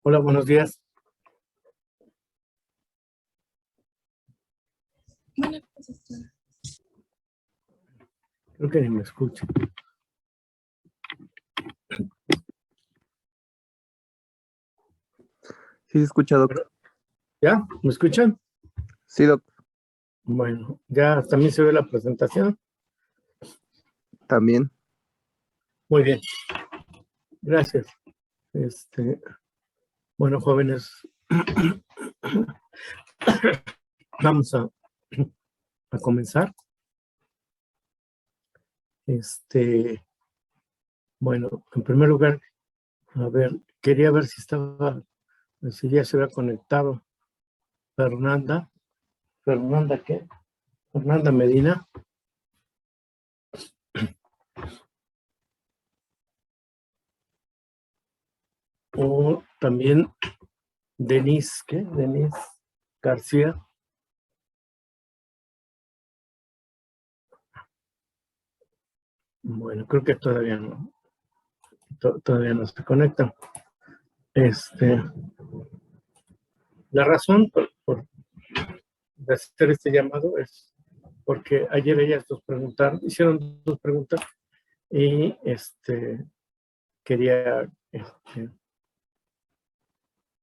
Hola, buenos días. Creo que ni me escucha. Sí, se escucha, Doc. ¿Ya? ¿Me escuchan? Sí, Doc. Bueno, ya también se ve la presentación. También. Muy bien. Gracias. Bueno, jóvenes, vamos a comenzar. Bueno, en primer lugar, quería ver si ya se había conectado Fernanda. ¿Fernanda qué? Fernanda Medina. O también Denise, ¿qué? Denise García. Bueno, creo que todavía no se conectan. La razón por hacer este llamado es porque ayer ellas hicieron dos preguntas y quería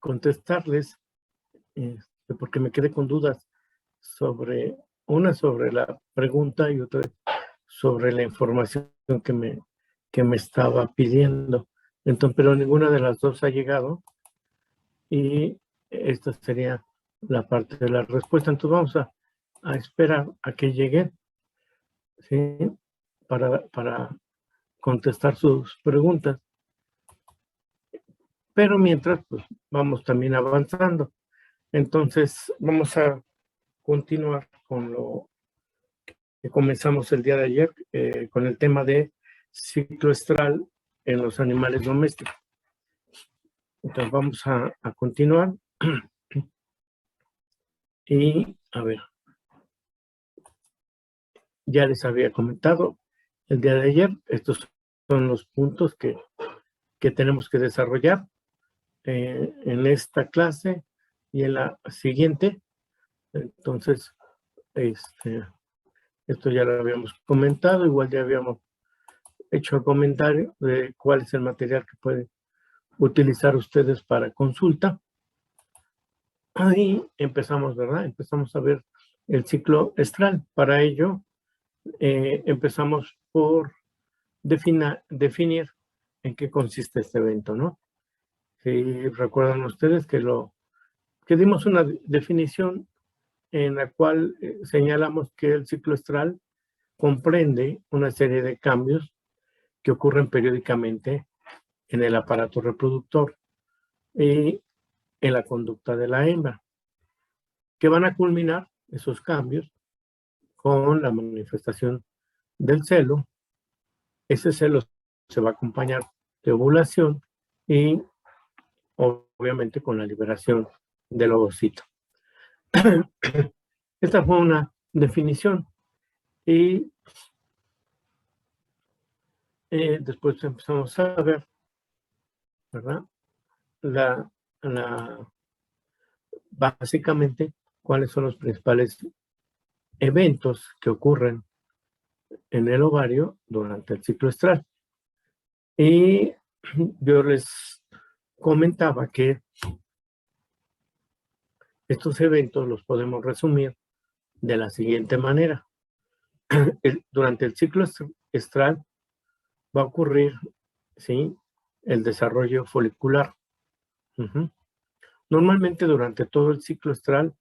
contestarles porque me quedé con dudas sobre la pregunta y otra sobre la información que me estaba pidiendo. Entonces, pero ninguna de las dos ha llegado y esta sería la parte de la respuesta. Entonces vamos a esperar a que lleguen, ¿sí? Para contestar sus preguntas. Pero mientras, pues vamos también avanzando. Entonces vamos a continuar con lo que comenzamos el día de ayer, con el tema de ciclo estral en los animales domésticos. Entonces vamos a continuar. Y a ver, ya les había comentado el día de ayer, estos son los puntos que tenemos que desarrollar en esta clase y en la siguiente. Entonces, esto ya lo habíamos comentado, igual ya habíamos hecho el comentario de cuál es el material que pueden utilizar ustedes para consulta. Ahí empezamos, ¿verdad? Empezamos a ver el ciclo estral. Para ello, empezamos por definir en qué consiste este evento, ¿no? Si recuerdan ustedes que dimos una definición en la cual señalamos que el ciclo estral comprende una serie de cambios que ocurren periódicamente en el aparato reproductor y en la conducta de la hembra, que van a culminar esos cambios con la manifestación del celo. Ese celo se va a acompañar de ovulación y obviamente con la liberación del ovocito. Esta fue una definición y después empezamos a ver, ¿verdad? Básicamente, cuáles son los principales eventos que ocurren en el ovario durante el ciclo estral. Y yo les comentaba que estos eventos los podemos resumir de la siguiente manera. Durante el ciclo estral va a ocurrir, ¿sí?, el desarrollo folicular. Normalmente durante todo el ciclo estral,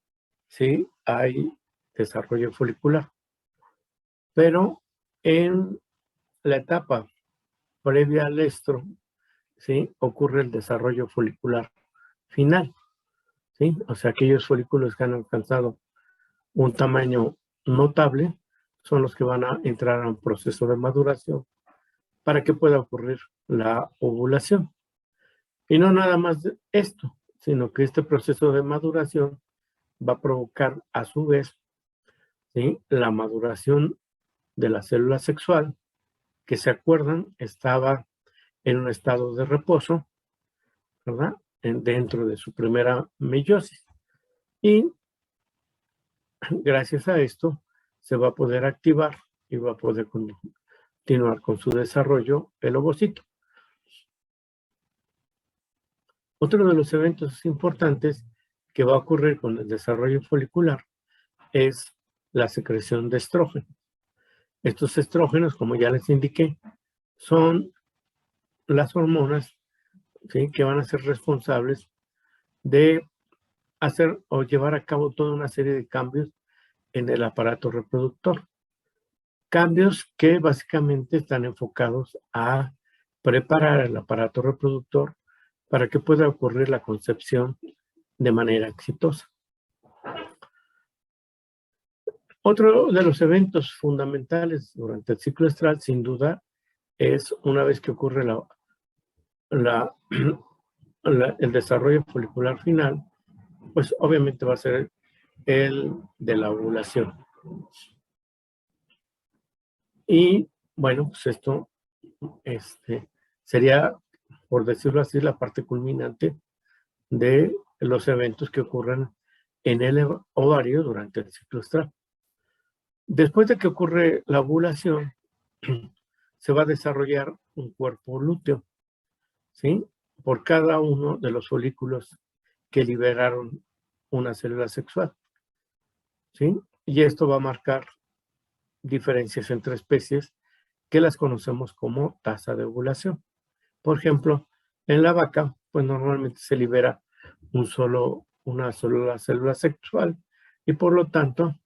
sí, hay desarrollo folicular. Pero en la etapa previa al estro, ¿sí?, ocurre el desarrollo folicular final, ¿sí? O sea, aquellos folículos que han alcanzado un tamaño notable son los que van a entrar a un proceso de maduración para que pueda ocurrir la ovulación. Y no nada más esto, sino que este proceso de maduración va a provocar a su vez, ¿sí?, la maduración de la célula sexual, que se acuerdan estaba en un estado de reposo, ¿verdad? dentro de su primera meiosis. Y gracias a esto se va a poder activar y va a poder continuar con su desarrollo el ovocito. Otro de los eventos importantes que va a ocurrir con el desarrollo folicular es la secreción de estrógeno. Estos estrógenos, como ya les indiqué, son las hormonas, ¿sí?, que van a ser responsables de hacer o llevar a cabo toda una serie de cambios en el aparato reproductor. Cambios que básicamente están enfocados a preparar el aparato reproductor para que pueda ocurrir la concepción de manera exitosa. Otro de los eventos fundamentales durante el ciclo estral, sin duda, es una vez que ocurre el desarrollo folicular final, pues obviamente va a ser el de la ovulación. Y bueno, pues esto sería, por decirlo así, la parte culminante de los eventos que ocurren en el ovario durante el ciclo estral. Después de que ocurre la ovulación, se va a desarrollar un cuerpo lúteo, ¿sí?, por cada uno de los folículos que liberaron una célula sexual, ¿sí? Y esto va a marcar diferencias entre especies que las conocemos como tasa de ovulación. Por ejemplo, en la vaca, pues normalmente se libera una sola célula sexual y por lo tanto,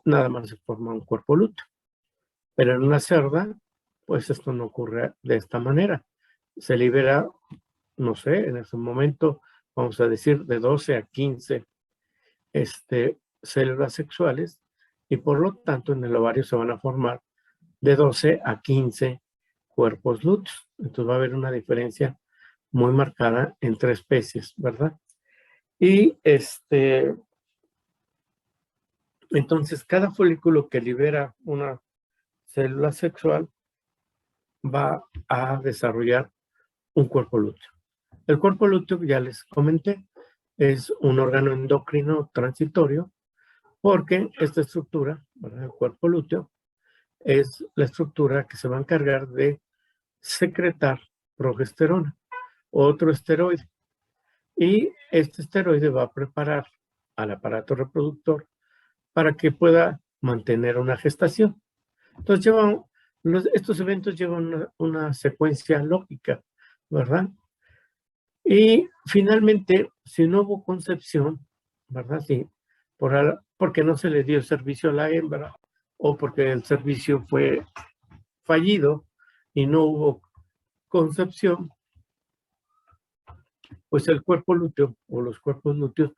nada más se forma un cuerpo lúteo. Pero en una cerda, pues esto no ocurre de esta manera. Se libera, no sé, en ese momento, vamos a decir, de 12 a 15 células sexuales y por lo tanto en el ovario se van a formar de 12 a 15 cuerpos lúteos. Entonces va a haber una diferencia muy marcada entre especies, ¿verdad? Y entonces cada folículo que libera una célula sexual va a desarrollar un cuerpo lúteo. El cuerpo lúteo, ya les comenté, es un órgano endocrino transitorio porque esta estructura, ¿verdad?, el cuerpo lúteo, es la estructura que se va a encargar de secretar progesterona, otro esteroide. Y este esteroide va a preparar al aparato reproductor para que pueda mantener una gestación. Entonces, estos eventos llevan una secuencia lógica, ¿verdad? Y finalmente, si no hubo concepción, ¿verdad? Sí, porque no se le dio servicio a la hembra o porque el servicio fue fallido y no hubo concepción, pues el cuerpo lúteo o los cuerpos lúteos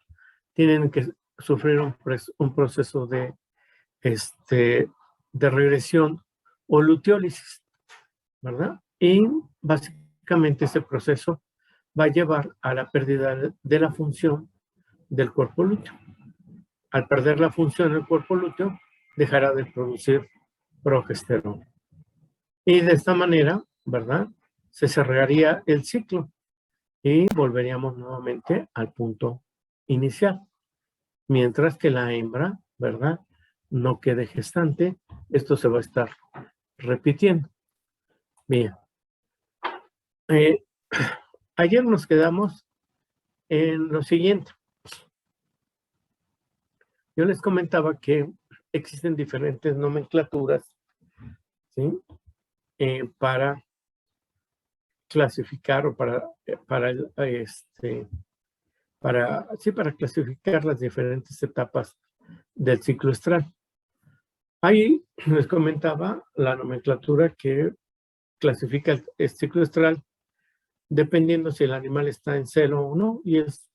tienen que sufrir un proceso de regresión o luteólisis, ¿verdad? Y básicamente ese proceso va a llevar a la pérdida de la función del cuerpo lúteo. Al perder la función del cuerpo lúteo, dejará de producir progesterona. Y de esta manera, ¿verdad?, se cerraría el ciclo y volveríamos nuevamente al punto inicial. Mientras que la hembra, ¿verdad?, no quede gestante, esto se va a estar repitiendo. Bien. Ayer nos quedamos en lo siguiente. Yo les comentaba que existen diferentes nomenclaturas, ¿sí?, para clasificar o para clasificar las diferentes etapas del ciclo estral. Ahí les comentaba la nomenclatura que clasifica el ciclo estral dependiendo si el animal está en celo o no, y es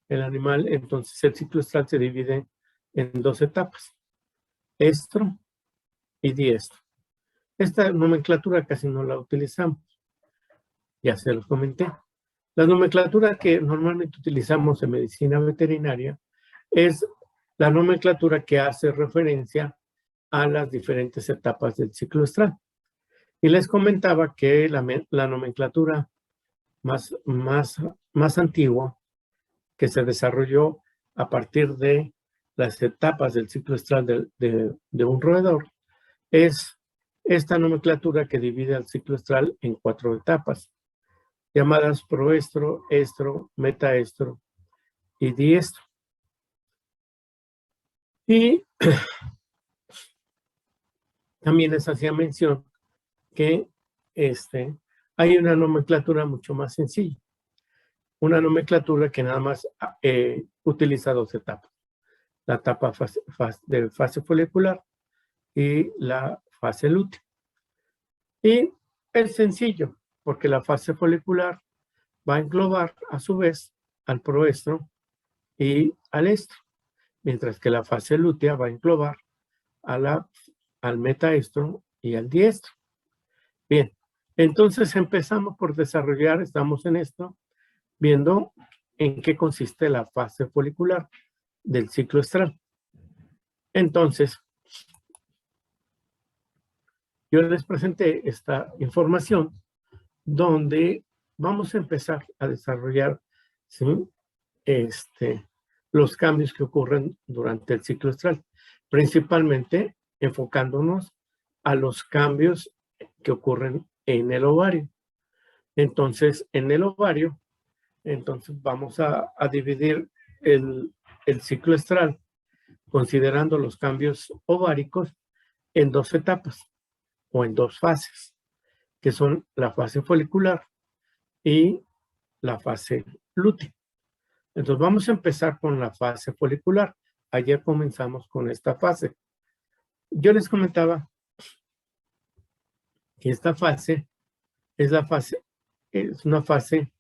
el animal, entonces el ciclo estral se divide en dos etapas, estro y diestro. Esta nomenclatura casi no la utilizamos, ya se los comenté. La nomenclatura que normalmente utilizamos en medicina veterinaria es la nomenclatura que hace referencia a las diferentes etapas del ciclo estral. Y les comentaba que la nomenclatura más antiguo que se desarrolló a partir de las etapas del ciclo estral de un roedor, es esta nomenclatura que divide al ciclo estral en 4 etapas, llamadas proestro, estro, metaestro y diestro. Y también les hacía mención que hay una nomenclatura mucho más sencilla, una nomenclatura que nada más utiliza 2 etapas, la etapa de fase folicular y la fase lútea. Y es sencillo, porque la fase folicular va a englobar a su vez al proestro y al estro, mientras que la fase lútea va a englobar al metaestro y al diestro. Bien, entonces empezamos por desarrollar, estamos en esto, viendo en qué consiste la fase folicular del ciclo estral. Entonces, yo les presenté esta información donde vamos a empezar a desarrollar, ¿sí?, los cambios que ocurren durante el ciclo estral, principalmente enfocándonos a los cambios que ocurren en el ovario. Entonces, en el ovario, vamos a dividir el ciclo estral, considerando los cambios ováricos, en 2 etapas o en 2 fases, que son la fase folicular y la fase lútea. Entonces vamos a empezar con la fase folicular. Ayer comenzamos con esta fase. Yo les comentaba que esta fase es una fase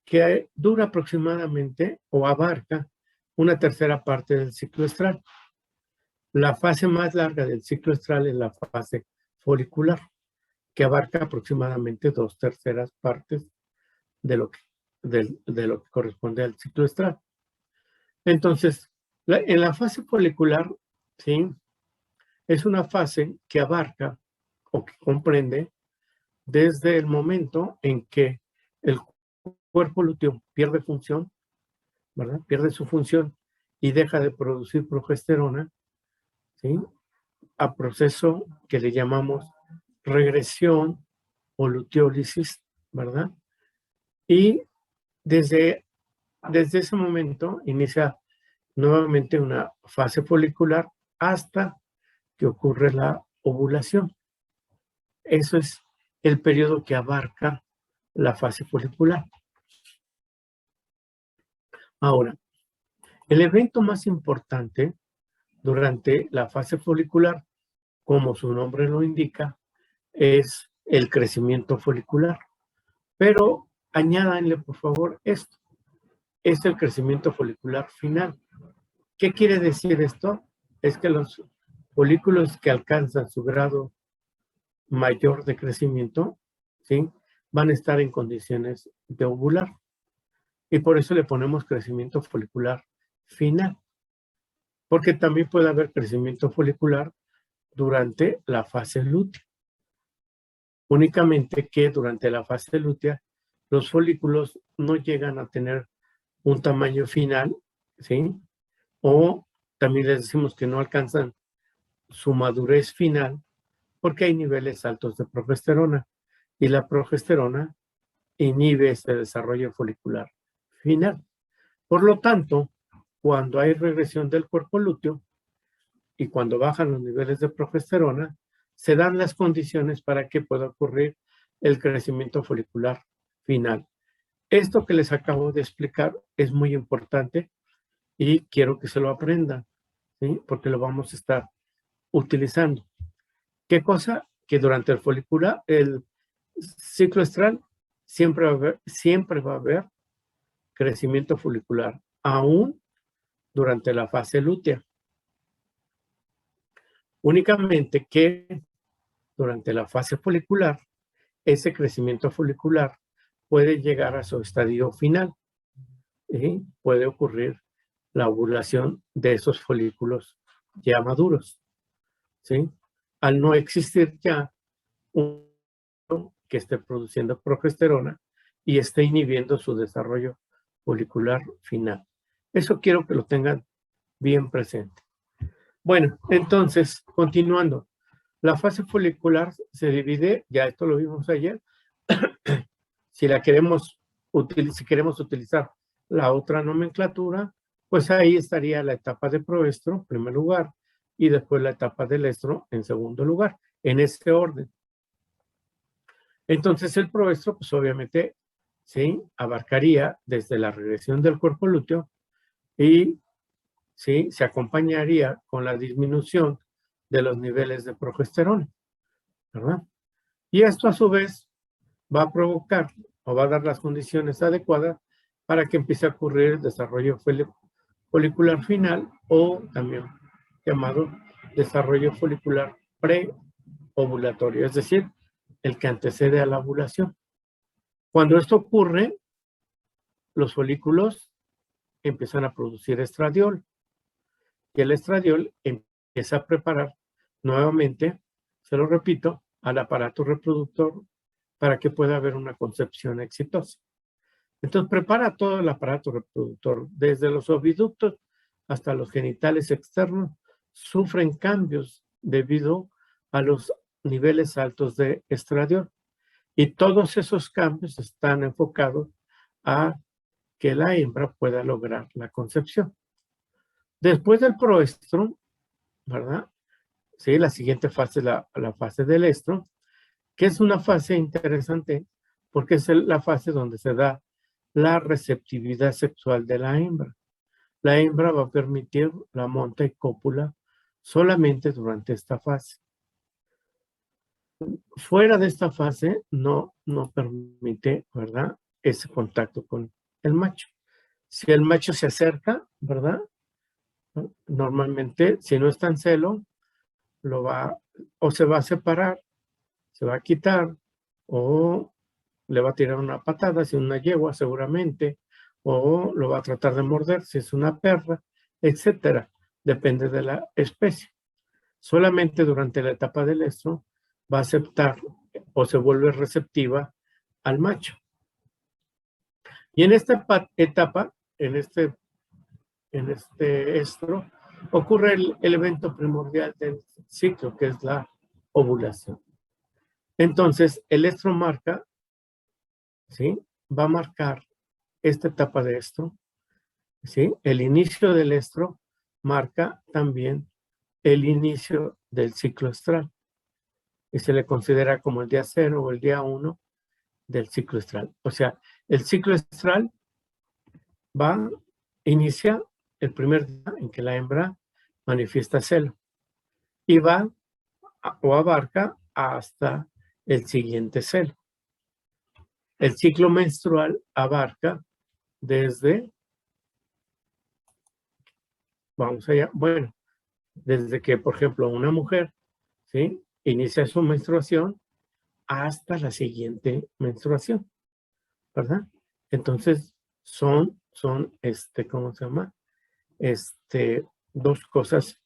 que dura aproximadamente o abarca una tercera parte del ciclo estral. La fase más larga del ciclo estral es la fase folicular, que abarca aproximadamente 2/3 partes de lo que corresponde al ciclo estral. Entonces, en la fase folicular, ¿sí?, es una fase que abarca o que comprende desde el momento en que el cuerpo lúteo pierde función, ¿verdad? Pierde su función y deja de producir progesterona, ¿sí?, a proceso que le llamamos regresión o luteólisis, ¿verdad? Y desde ese momento inicia nuevamente una fase folicular hasta que ocurre la ovulación. Eso es el periodo que abarca la fase folicular. Ahora, el evento más importante durante la fase folicular, como su nombre lo indica, es el crecimiento folicular. Pero añádanle, por favor, esto. Es el crecimiento folicular final. ¿Qué quiere decir esto? Es que los folículos que alcanzan su grado mayor de crecimiento, ¿sí?, van a estar en condiciones de ovular. Y por eso le ponemos crecimiento folicular final. Porque también puede haber crecimiento folicular durante la fase lútea. Únicamente que durante la fase lútea los folículos no llegan a tener un tamaño final, ¿sí? O también les decimos que no alcanzan su madurez final porque hay niveles altos de progesterona y la progesterona inhibe este desarrollo folicular final. Por lo tanto, cuando hay regresión del cuerpo lúteo y cuando bajan los niveles de progesterona, se dan las condiciones para que pueda ocurrir el crecimiento folicular final. Esto que les acabo de explicar es muy importante y quiero que se lo aprendan, ¿sí?, porque lo vamos a estar utilizando. ¿Qué cosa? Que durante el ciclo estral siempre va a haber crecimiento folicular, aún durante la fase lútea. Únicamente que durante la fase folicular, ese crecimiento folicular puede llegar a su estadio final y puede ocurrir la ovulación de esos folículos ya maduros, ¿sí? Al no existir ya un que esté produciendo progesterona y esté inhibiendo su desarrollo folicular final. Eso quiero que lo tengan bien presente. Bueno, entonces, continuando. La fase folicular se divide, ya esto lo vimos ayer, si queremos utilizar la otra nomenclatura, pues ahí estaría la etapa de proestro en primer lugar y después la etapa del estro en segundo lugar, en ese orden. Entonces el proestro, pues obviamente, ¿sí?, abarcaría desde la regresión del cuerpo lúteo y ¿sí?, se acompañaría con la disminución de los niveles de progesterona, ¿verdad? Y esto a su vez va a provocar o va a dar las condiciones adecuadas para que empiece a ocurrir el desarrollo folicular final o también llamado desarrollo folicular preovulatorio, es decir, el que antecede a la ovulación. Cuando esto ocurre, los folículos empiezan a producir estradiol y el estradiol empieza a preparar nuevamente, se lo repito, al aparato reproductor para que pueda haber una concepción exitosa. Entonces prepara todo el aparato reproductor, desde los oviductos hasta los genitales externos, sufren cambios debido a los niveles altos de estradiol. Y todos esos cambios están enfocados a que la hembra pueda lograr la concepción. Después del proestro, ¿verdad? Sí, la siguiente fase es la fase del estro, que es una fase interesante porque es la fase donde se da la receptividad sexual de la hembra. La hembra va a permitir la monta y cópula solamente durante esta fase. Fuera de esta fase no permite, ¿verdad?, ese contacto con el macho. Si el macho se acerca, ¿verdad?, normalmente, si no está en celo, o se va a separar, se va a quitar, o le va a tirar una patada, si es una yegua seguramente, o lo va a tratar de morder si es una perra, etcétera. Depende de la especie. Solamente durante la etapa del estro va a aceptar o se vuelve receptiva al macho. Y en esta etapa, en este estro, ocurre el evento primordial del ciclo, que es la ovulación. Entonces, el estro marca, ¿sí?, va a marcar esta etapa de estro, ¿sí? El inicio del estro marca también el inicio del ciclo estral y se le considera como el día 0 o el día 1 del ciclo estral. O sea, el ciclo estral inicia el primer día en que la hembra manifiesta celo y va o abarca hasta el siguiente celo. El ciclo menstrual abarca desde, desde que, por ejemplo, una mujer, ¿sí?, inicia su menstruación hasta la siguiente menstruación, ¿verdad? Entonces, son, ¿cómo se llama? Dos cosas,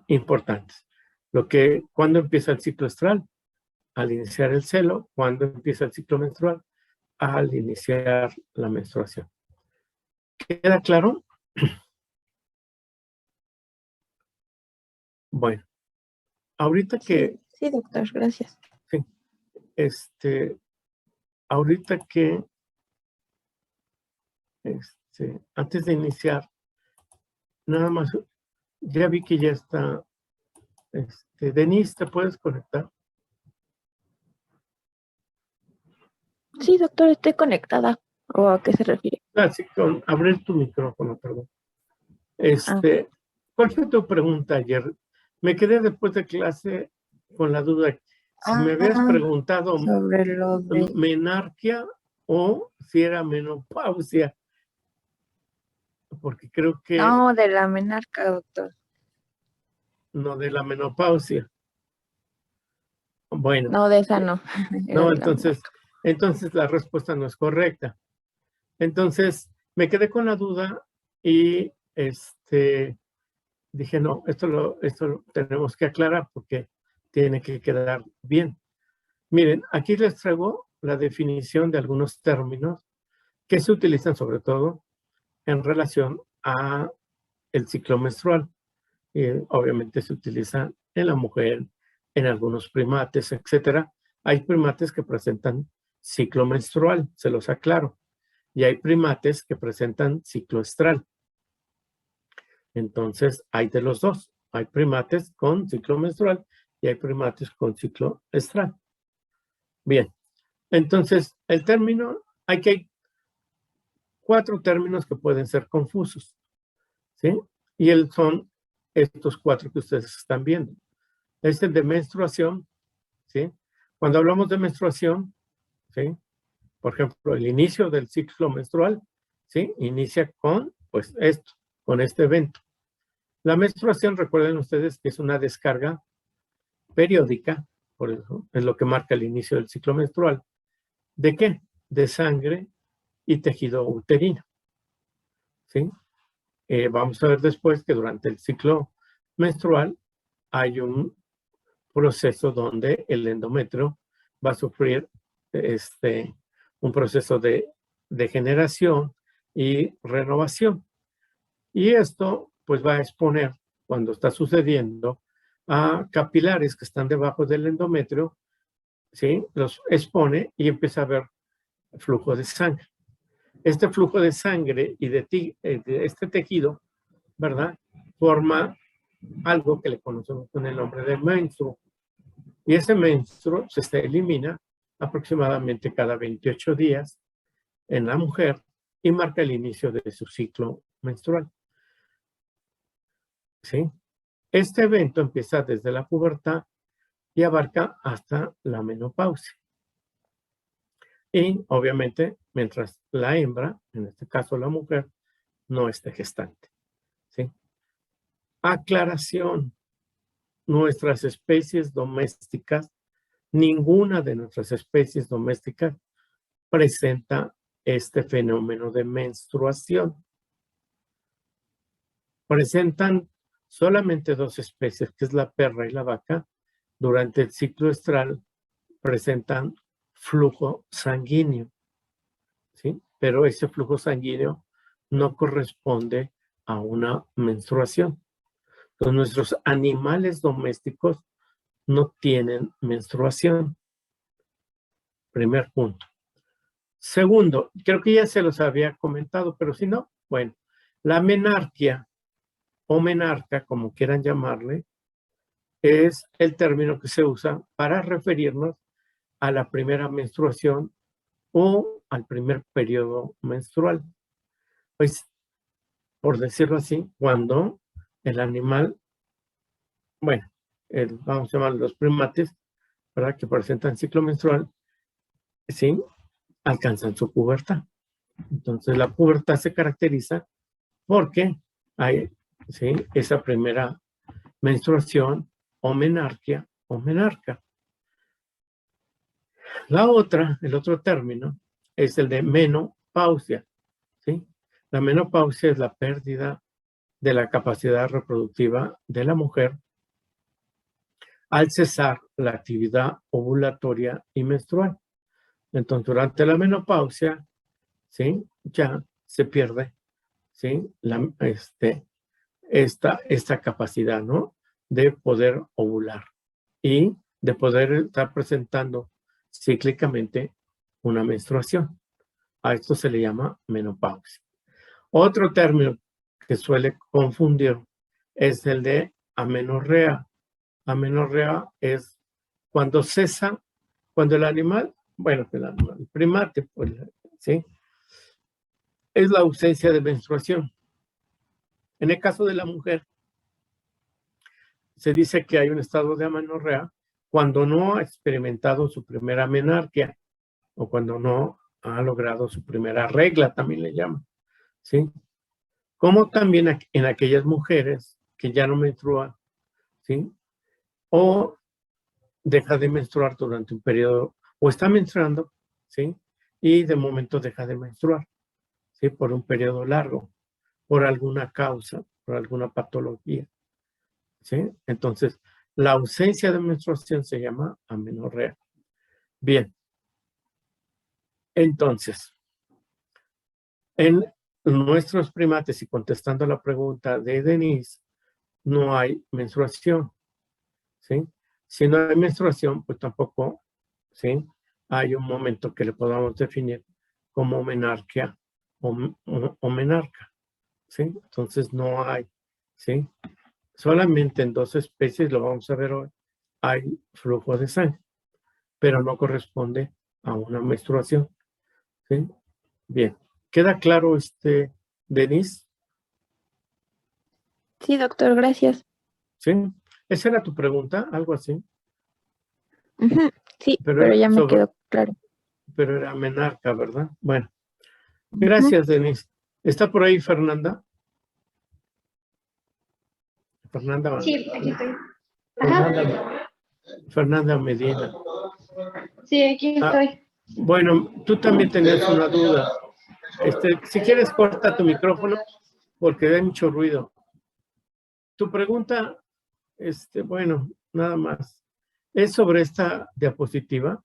importantes. ¿Cuándo empieza el ciclo estral? Al iniciar el celo. ¿Cuándo empieza el ciclo menstrual? Al iniciar la menstruación. ¿Queda claro? Bueno, ahorita que... Sí, doctor, gracias. Sí, ahorita que, antes de iniciar, nada más, ya vi que ya está, Denise, ¿te puedes conectar? Sí, doctor, estoy conectada. ¿O a qué se refiere? Sí, abrir tu micrófono, perdón. Ah. ¿Cuál fue tu pregunta ayer? Me quedé después de clase con la duda. Si me habías preguntado sobre lo de... menarquia o si era menopausia. Porque creo que... No, de la menarca, doctor. No, de la menopausia. Bueno. No, de esa no. No, entonces la respuesta no es correcta. Entonces me quedé con la duda y dije, no, esto lo tenemos que aclarar porque tiene que quedar bien. Miren, aquí les traigo la definición de algunos términos que se utilizan sobre todo en relación a el ciclo menstrual. Obviamente se utiliza en la mujer, en algunos primates, etcétera. Hay primates que presentan ciclo menstrual, se los aclaro, y hay primates que presentan ciclo estral. Entonces, hay de los dos. Hay primates con ciclo menstrual y hay primates con ciclo estral. Bien, entonces, el término, hay 4 términos que pueden ser confusos, ¿sí? Y son estos 4 que ustedes están viendo. Es el de menstruación, ¿sí? Cuando hablamos de menstruación, ¿sí? Por ejemplo, el inicio del ciclo menstrual, ¿sí? Inicia con, pues, esto, con este evento. La menstruación, recuerden ustedes que es una descarga periódica, por eso es lo que marca el inicio del ciclo menstrual. ¿De qué? De sangre y tejido uterino, ¿sí? Vamos a ver después que durante el ciclo menstrual hay un proceso donde el endometrio va a sufrir un proceso de degeneración y renovación. Y esto pues va a exponer, cuando está sucediendo, a capilares que están debajo del endometrio, ¿sí? Los expone y empieza a haber flujo de sangre. Este flujo de sangre y de este tejido, ¿verdad? Forma algo que le conocemos con el nombre de menstruo. Y ese menstruo se elimina aproximadamente cada 28 días en la mujer y marca el inicio de su ciclo menstrual, ¿sí? Este evento empieza desde la pubertad y abarca hasta la menopausia. Y obviamente, mientras la hembra, en este caso la mujer, no esté gestante, ¿sí? Aclaración: nuestras especies domésticas, ninguna de nuestras especies domésticas presenta este fenómeno de menstruación. Presentan solamente 2 especies, que es la perra y la vaca. Durante el ciclo estral presentan flujo sanguíneo, ¿sí? Pero ese flujo sanguíneo no corresponde a una menstruación. Entonces, nuestros animales domésticos no tienen menstruación. Primer punto. Segundo, creo que ya se los había comentado, pero si no, bueno, la menarquia o menarca, como quieran llamarle, es el término que se usa para referirnos a la primera menstruación o al primer periodo menstrual. Pues, por decirlo así, cuando el animal, bueno, vamos a llamar los primates, ¿verdad?, que presentan ciclo menstrual, ¿sí?, alcanzan su pubertad. Entonces, la pubertad se caracteriza porque hay, ¿sí?, esa primera menstruación o menarquia o menarca. La otra, el otro término, es el de menopausia, ¿sí? La menopausia es la pérdida de la capacidad reproductiva de la mujer al cesar la actividad ovulatoria y menstrual. Entonces, durante la menopausia, ¿sí?, ya se pierde, ¿sí?, esta capacidad, ¿no?, de poder ovular y de poder estar presentando cíclicamente una menstruación. A esto se le llama menopausia. Otro término que suele confundir es el de amenorrea. Amenorrea es cuando cesa, cuando el animal, bueno, el primate, pues, ¿sí?, es la ausencia de menstruación. En el caso de la mujer, se dice que hay un estado de amenorrea cuando no ha experimentado su primera menarquia o cuando no ha logrado su primera regla, también le llaman, ¿sí? Como también en aquellas mujeres que ya no menstruan, ¿sí?, o deja de menstruar durante un periodo, o está menstruando, ¿sí?, y de momento deja de menstruar, ¿sí?, por un periodo largo, por alguna causa, por alguna patología, ¿sí? Entonces, la ausencia de menstruación se llama amenorrea. Bien. Entonces, en nuestros primates, y contestando la pregunta de Denise, no hay menstruación, ¿sí? Si no hay menstruación, pues tampoco, ¿sí? Hay un momento que le podamos definir como menarquia o menarca, ¿sí? Entonces no hay, ¿sí? Solamente en 2 especies, lo vamos a ver hoy, hay flujo de sangre, pero no corresponde a una menstruación, ¿sí? Bien. ¿Queda claro, Denise? Sí, doctor, gracias. ¿Sí? ¿Esa era tu pregunta? Algo así. Ujú, sí, Pero pero era ya me quedó claro. pero era menarca, ¿verdad? Bueno, Ujú. gracias, Denise. ¿Está por ahí Fernanda? Fernanda, Sí, aquí estoy. Fernanda, Ajá. Fernanda Medina. Sí, aquí Ah, estoy. bueno, tú también tenías una duda. Si quieres, corta tu micrófono porque da mucho ruido. Tu pregunta, bueno, nada más. ¿Es sobre esta diapositiva?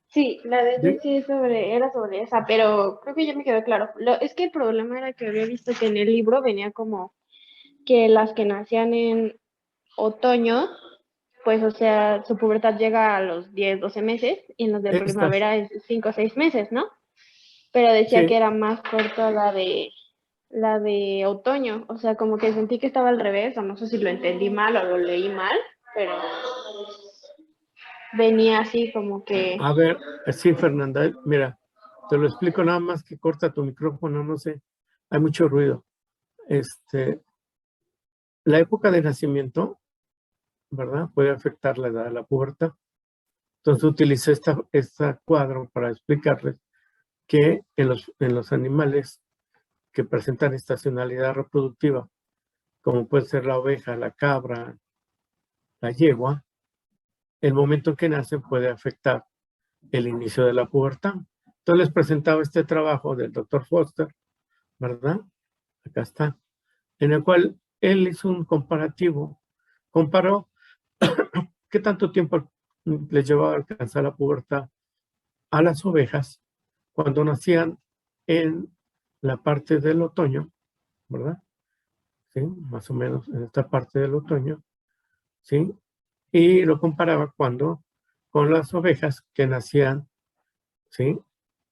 Sí, la de Di- sí era sobre esa, pero creo que ya me quedó claro. Es que el problema era que había visto que en el libro venía como que las que nacían en otoño, pues, o sea, su pubertad llega a los 10, 12 meses, y en los de Estas, primavera es 5 o 6 meses, ¿no? Pero decía que sí, era más corta la de otoño, o sea, como que sentí que estaba al revés, o no sé si lo entendí mal o lo leí mal, pero venía así como que, a ver, sí, Fernanda, mira, te lo explico nada más que corta tu micrófono, no sé, hay mucho ruido. La época de nacimiento, ¿verdad? Puede afectar la edad de la pubertad. Entonces utilicé este cuadro para explicarles que en los animales que presentan estacionalidad reproductiva, como puede ser la oveja, la cabra, la yegua, el momento en que nacen puede afectar el inicio de la pubertad. Entonces les presentaba este trabajo del doctor Foster, ¿verdad? Acá está, en el cual él hizo un comparativo, comparó qué tanto tiempo les llevaba a alcanzar la pubertad a las ovejas cuando nacían en la parte del otoño, ¿verdad? ¿Sí? Más o menos en esta parte del otoño, ¿sí? Y lo comparaba con las ovejas que nacían, ¿sí?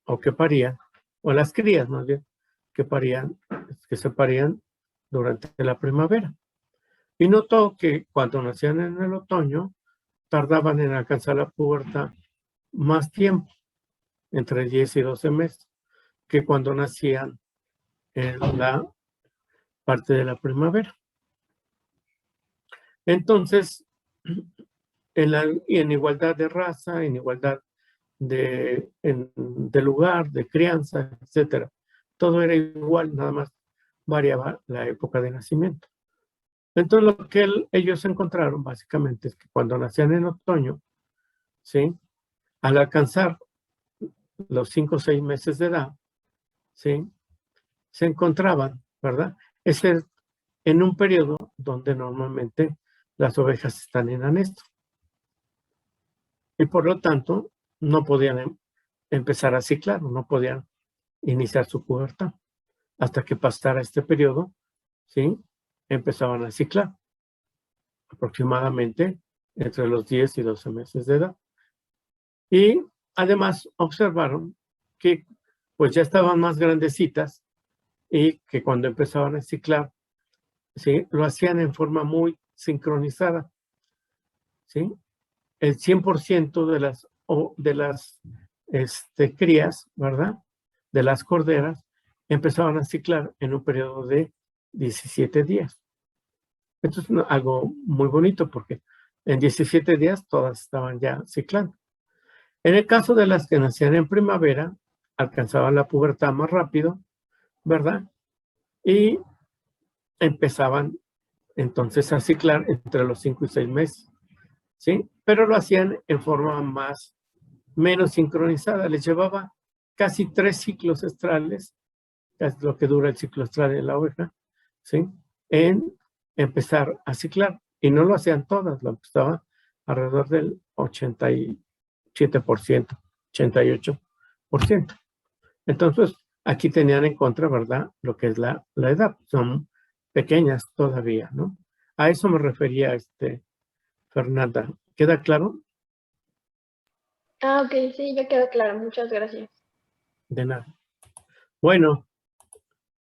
O que parían, o las crías más bien, que parían, que se parían durante la primavera. Y notó que cuando nacían en el otoño, tardaban en alcanzar la pubertad más tiempo, entre 10 y 12 meses, que cuando nacían en la parte de la primavera. Entonces, en igualdad de raza, en igualdad de lugar, de crianza, etcétera, todo era igual, nada más variaba la época de nacimiento. Entonces, lo que ellos encontraron básicamente es que cuando nacían en otoño, ¿sí? Al alcanzar los 5 o 6 meses de edad, ¿sí? Se encontraban, ¿verdad? Ese en un periodo donde normalmente las ovejas están en anesto. Y por lo tanto, no podían empezar a ciclar, no podían iniciar su pubertad. Hasta que pasara este periodo, ¿sí? Empezaban a ciclar, aproximadamente entre los 10 y 12 meses de edad. Y además observaron que pues ya estaban más grandecitas y que cuando empezaban a ciclar, ¿sí? Lo hacían en forma muy sincronizada, ¿sí? El 100% de las crías, ¿verdad? De las corderas, empezaban a ciclar en un periodo de 17 días. Esto es algo muy bonito porque en 17 días todas estaban ya ciclando. En el caso de las que nacían en primavera, alcanzaban la pubertad más rápido, ¿verdad? Y empezaban entonces a ciclar entre los 5 y 6 meses, ¿sí? Pero lo hacían en forma menos sincronizada. Les llevaba casi 3 ciclos estrales, que es lo que dura el ciclo estral de la oveja, ¿sí? En empezar a ciclar. Y no lo hacían todas, lo empezaban alrededor del 87%, 88%. Entonces, aquí tenían en contra, ¿verdad? Lo que es la edad. Son pequeñas todavía, ¿no? A eso me refería, Fernanda. ¿Queda claro? Ah, ok, sí, ya quedó claro. Muchas gracias. De nada. Bueno,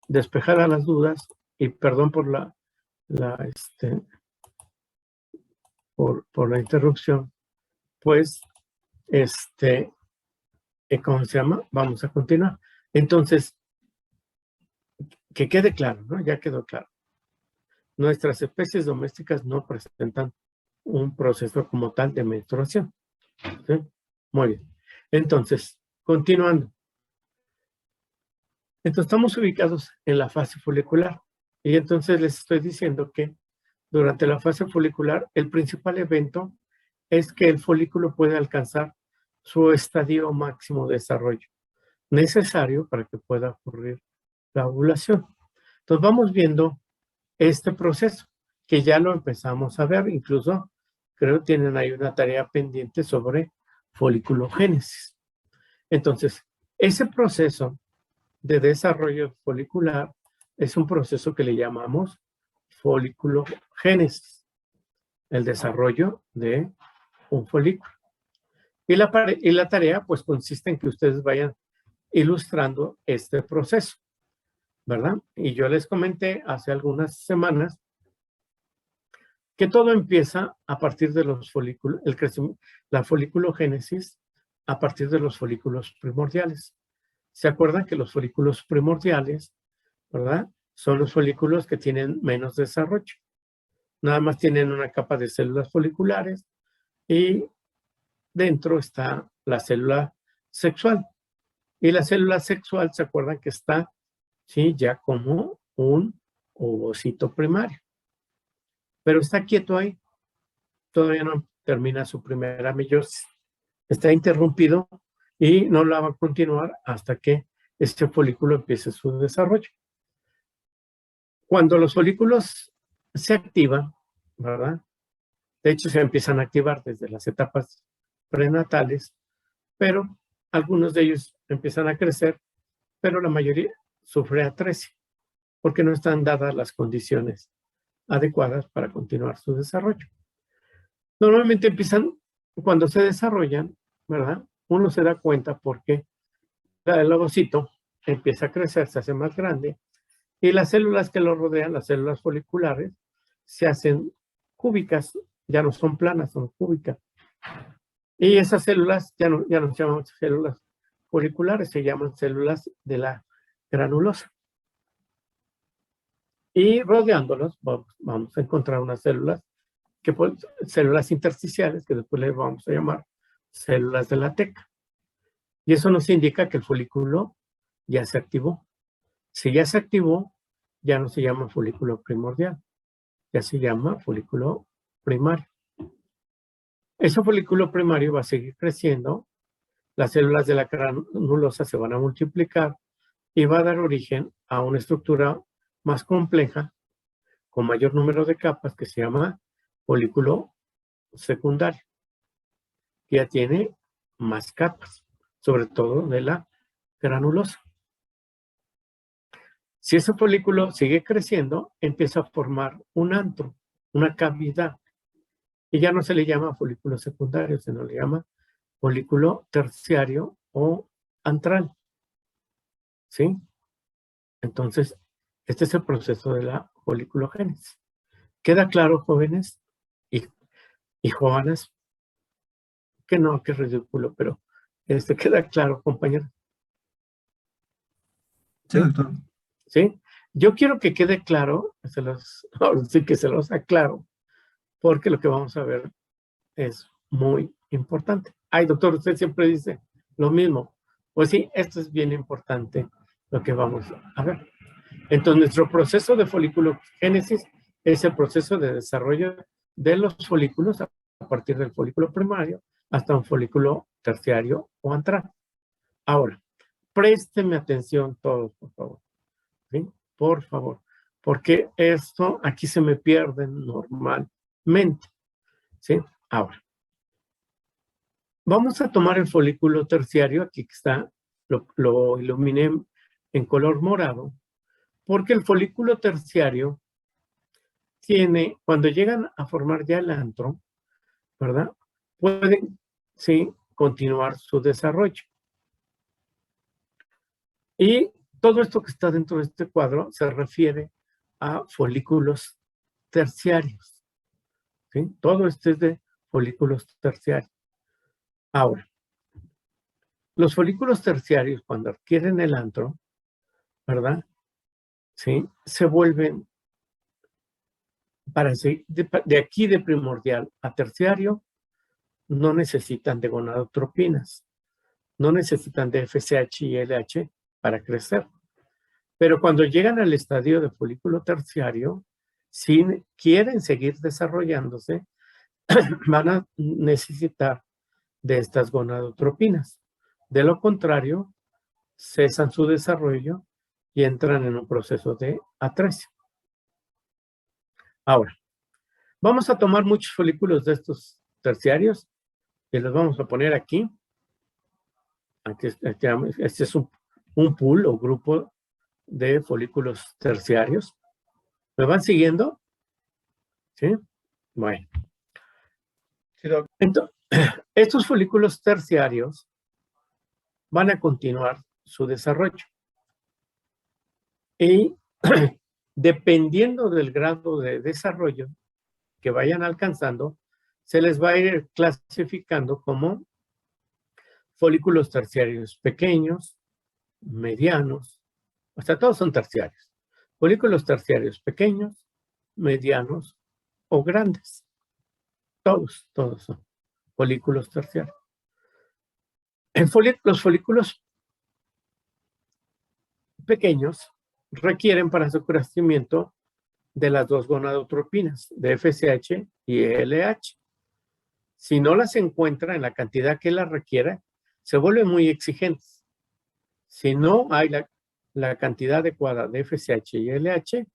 despejadas las dudas, y perdón por por la interrupción, pues, ¿cómo se llama? Vamos a continuar. Entonces, que quede claro, ¿no? Ya quedó claro. Nuestras especies domésticas no presentan un proceso como tal de menstruación. ¿Sí? Muy bien. Entonces, continuando. Entonces, estamos ubicados en la fase folicular. Y entonces les estoy diciendo que durante la fase folicular, el principal evento es que el folículo puede alcanzar su estadio máximo de desarrollo, necesario para que pueda ocurrir la ovulación. Entonces, vamos viendo este proceso, que ya lo empezamos a ver, incluso creo que tienen ahí una tarea pendiente sobre foliculogénesis. Entonces, ese proceso de desarrollo folicular es un proceso que le llamamos foliculogénesis, el desarrollo de un folículo. Y la tarea, pues, consiste en que ustedes vayan ilustrando este proceso, ¿verdad? Y yo les comenté hace algunas semanas que todo empieza a partir de los folículos, el crecimiento, la foliculogénesis a partir de los folículos primordiales. ¿Se acuerdan que los folículos primordiales, verdad, son los folículos que tienen menos desarrollo? Nada más tienen una capa de células foliculares y dentro está la célula sexual. Y la célula sexual, ¿se acuerdan que está, sí, ya como un ovocito primario? Pero está quieto ahí. Todavía no termina su primera meiosis. Está interrumpido y no la va a continuar hasta que este folículo empiece su desarrollo. Cuando los folículos se activan, ¿verdad? De hecho, se empiezan a activar desde las etapas prenatales, pero algunos de ellos empiezan a crecer, pero la mayoría sufre atresia, porque no están dadas las condiciones adecuadas para continuar su desarrollo. Normalmente empiezan, cuando se desarrollan, ¿verdad? Uno se da cuenta porque el ovocito empieza a crecer, se hace más grande, y las células que lo rodean, las células foliculares, se hacen cúbicas, ya no son planas, son cúbicas. Y esas células ya no se llaman células foliculares, se llaman células de la granulosa. Y rodeándolos vamos a encontrar unas células, células intersticiales, que después les vamos a llamar células de la teca. Y eso nos indica que el folículo ya se activó. Si ya se activó, ya no se llama folículo primordial, ya se llama folículo primario. Ese folículo primario va a seguir creciendo, las células de la granulosa se van a multiplicar y va a dar origen a una estructura más compleja, con mayor número de capas, que se llama folículo secundario, que ya tiene más capas, sobre todo de la granulosa. Si ese folículo sigue creciendo, empieza a formar un antro, una cavidad, y ya no se le llama folículo secundario, sino le llama folículo terciario o antral. ¿Sí? Entonces, este es el proceso de la foliculogénesis. ¿Queda claro, jóvenes y jóvenes? Que no, que es ridículo, pero queda claro, compañeros. Sí, doctor. ¿Sí? Yo quiero que quede claro, sí que se los aclaro, porque lo que vamos a ver es muy importante. Ay, doctor, usted siempre dice lo mismo. Pues sí, esto es bien importante lo que vamos a ver. Entonces, nuestro proceso de foliculogénesis es el proceso de desarrollo de los folículos a partir del folículo primario hasta un folículo terciario o antral. Ahora, présteme atención todos, por favor. ¿Sí? Por favor, porque esto aquí se me pierde normalmente. ¿Sí? Ahora, Vamos a tomar el folículo terciario, aquí está, lo iluminé en color morado, porque el folículo terciario tiene, cuando llegan a formar ya el antro, ¿verdad? Pueden, sí, continuar su desarrollo. Y todo esto que está dentro de este cuadro se refiere a folículos terciarios, ¿sí? Todo esto es de folículos terciarios. Ahora, los folículos terciarios, cuando adquieren el antro, ¿verdad? ¿Sí? Se vuelven, de aquí de primordial a terciario, no necesitan de gonadotropinas, no necesitan de FSH y LH para crecer. Pero cuando llegan al estadio de folículo terciario, si quieren seguir desarrollándose, van a necesitar de estas gonadotropinas. De lo contrario, cesan su desarrollo y entran en un proceso de atresia. Ahora, vamos a tomar muchos folículos de estos terciarios y los vamos a poner aquí. Este es un pool o grupo de folículos terciarios. ¿Me van siguiendo? ¿Sí? Bueno. Entonces, estos folículos terciarios van a continuar su desarrollo. Y dependiendo del grado de desarrollo que vayan alcanzando, se les va a ir clasificando como folículos terciarios pequeños, medianos, hasta todos son terciarios. Folículos terciarios pequeños, medianos o grandes. Todos son folículos terciarios. Los folículos pequeños requieren para su crecimiento de las dos gonadotropinas, de FSH y LH. Si no las encuentra en la cantidad que las requiere, se vuelven muy exigentes. Si no hay la cantidad adecuada de FSH y LH,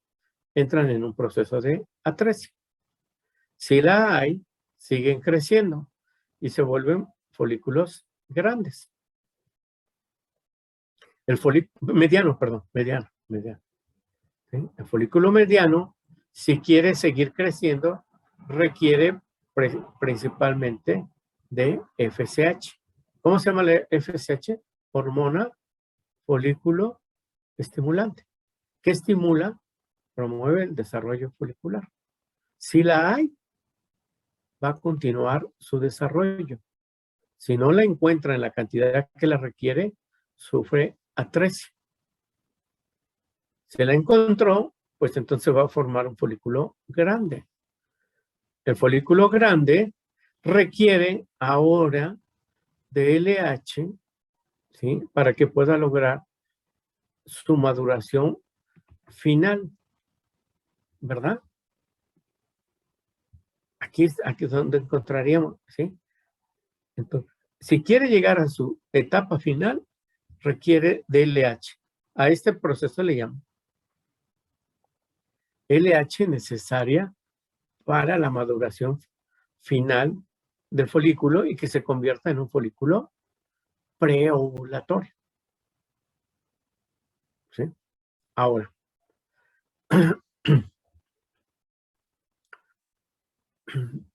entran en un proceso de atresia. Si la hay, siguen creciendo y se vuelven folículos grandes. El folículo mediano. ¿Sí? El folículo mediano, si quiere seguir creciendo, requiere principalmente de FSH. ¿Cómo se llama la FSH? Hormona folículo estimulante. ¿Qué estimula? Promueve el desarrollo folicular. Si la hay, va a continuar su desarrollo. Si no la encuentra en la cantidad que la requiere, sufre atresia. Si la encontró, pues entonces va a formar un folículo grande. El folículo grande requiere ahora de LH, ¿sí? Para que pueda lograr su maduración final, ¿verdad? Aquí es donde encontraríamos, ¿sí? Entonces, si quiere llegar a su etapa final, requiere de LH. A este proceso le llaman LH necesaria para la maduración final del folículo y que se convierta en un folículo preovulatorio. ¿Sí? Ahora,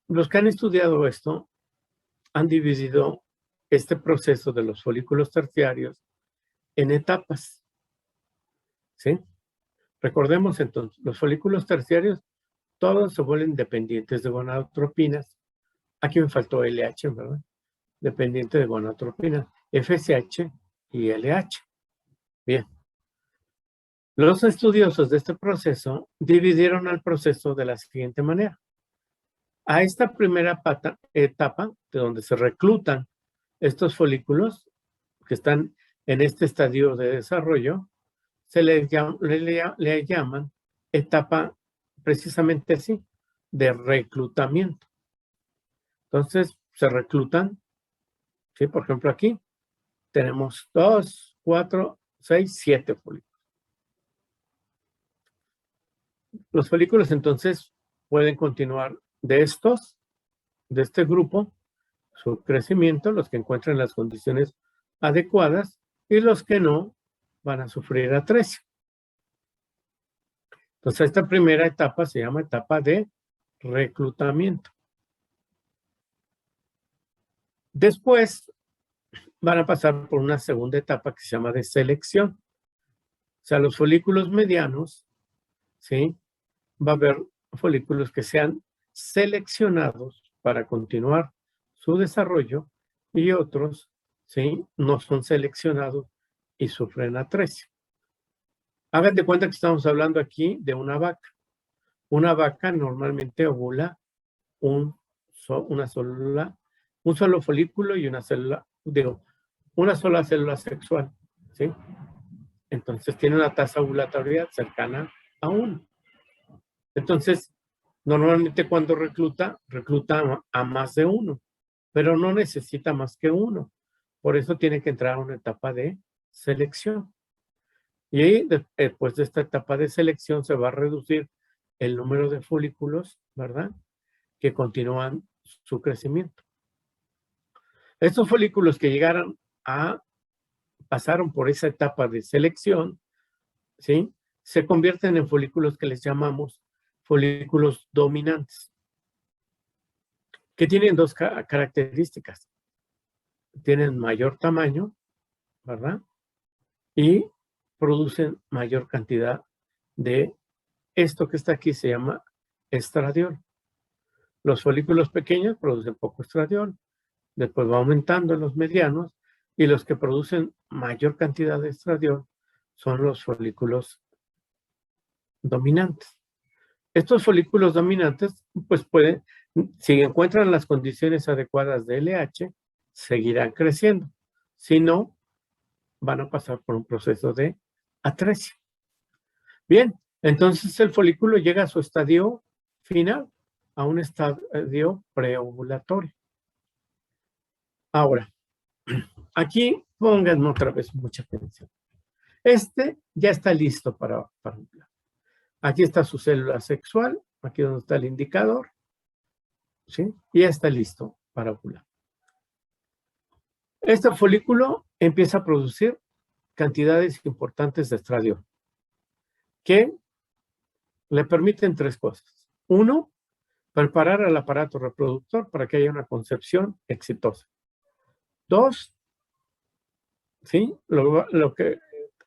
los que han estudiado esto han dividido este proceso de los folículos terciarios en etapas. ¿Sí? Recordemos entonces, los folículos terciarios todos se vuelven dependientes de gonadotropinas. Aquí me faltó LH, ¿verdad? Dependiente de gonadotropinas, FSH y LH. Bien. Los estudiosos de este proceso dividieron el proceso de la siguiente manera. A esta primera etapa, de donde se reclutan estos folículos que están en este estadio de desarrollo, se le llaman etapa precisamente así, de reclutamiento. Entonces, se reclutan, ¿sí? Por ejemplo, aquí tenemos 2, 4, 6, 7 folículos. Los folículos entonces pueden continuar de este grupo, su crecimiento, los que encuentren las condiciones adecuadas, y los que no van a sufrir atresia. Entonces, esta primera etapa se llama etapa de reclutamiento. Después van a pasar por una segunda etapa que se llama de selección. O sea, los folículos medianos, ¿sí? Va a haber folículos que sean seleccionados para continuar su desarrollo y otros, ¿sí? No son seleccionados y sufren atresia. Hagan de cuenta que estamos hablando aquí de una vaca. Una vaca normalmente ovula un solo folículo y una sola célula sexual, ¿sí? Entonces tiene una tasa ovulatoria cercana a 1. Entonces, normalmente cuando recluta a más de 1, pero no necesita más que 1. Por eso tiene que entrar a una etapa de selección. Y ahí, después de esta etapa de selección, se va a reducir el número de folículos, ¿verdad?, que continúan su crecimiento. Estos folículos que pasaron por esa etapa de selección, ¿sí?, se convierten en folículos que les llamamos folículos dominantes, que tienen dos características. Tienen mayor tamaño, ¿verdad?, y producen mayor cantidad de esto que está aquí, se llama estradiol. Los folículos pequeños producen poco estradiol, después va aumentando en los medianos, y los que producen mayor cantidad de estradiol son los folículos dominantes. Estos folículos dominantes, pues si encuentran las condiciones adecuadas de LH, seguirán creciendo. Si no, van a pasar por un proceso de atresia. Bien, entonces el folículo llega a su estadio final, a un estadio preovulatorio. Ahora, aquí pongan otra vez mucha atención. Este ya está listo para ovular. Aquí está su célula sexual, aquí donde está el indicador, ¿sí? Y ya está listo para ovular. Este folículo empieza a producir cantidades importantes de estradiol, que le permiten 3 cosas. 1, preparar al aparato reproductor para que haya una concepción exitosa. 2, ¿sí?, lo que,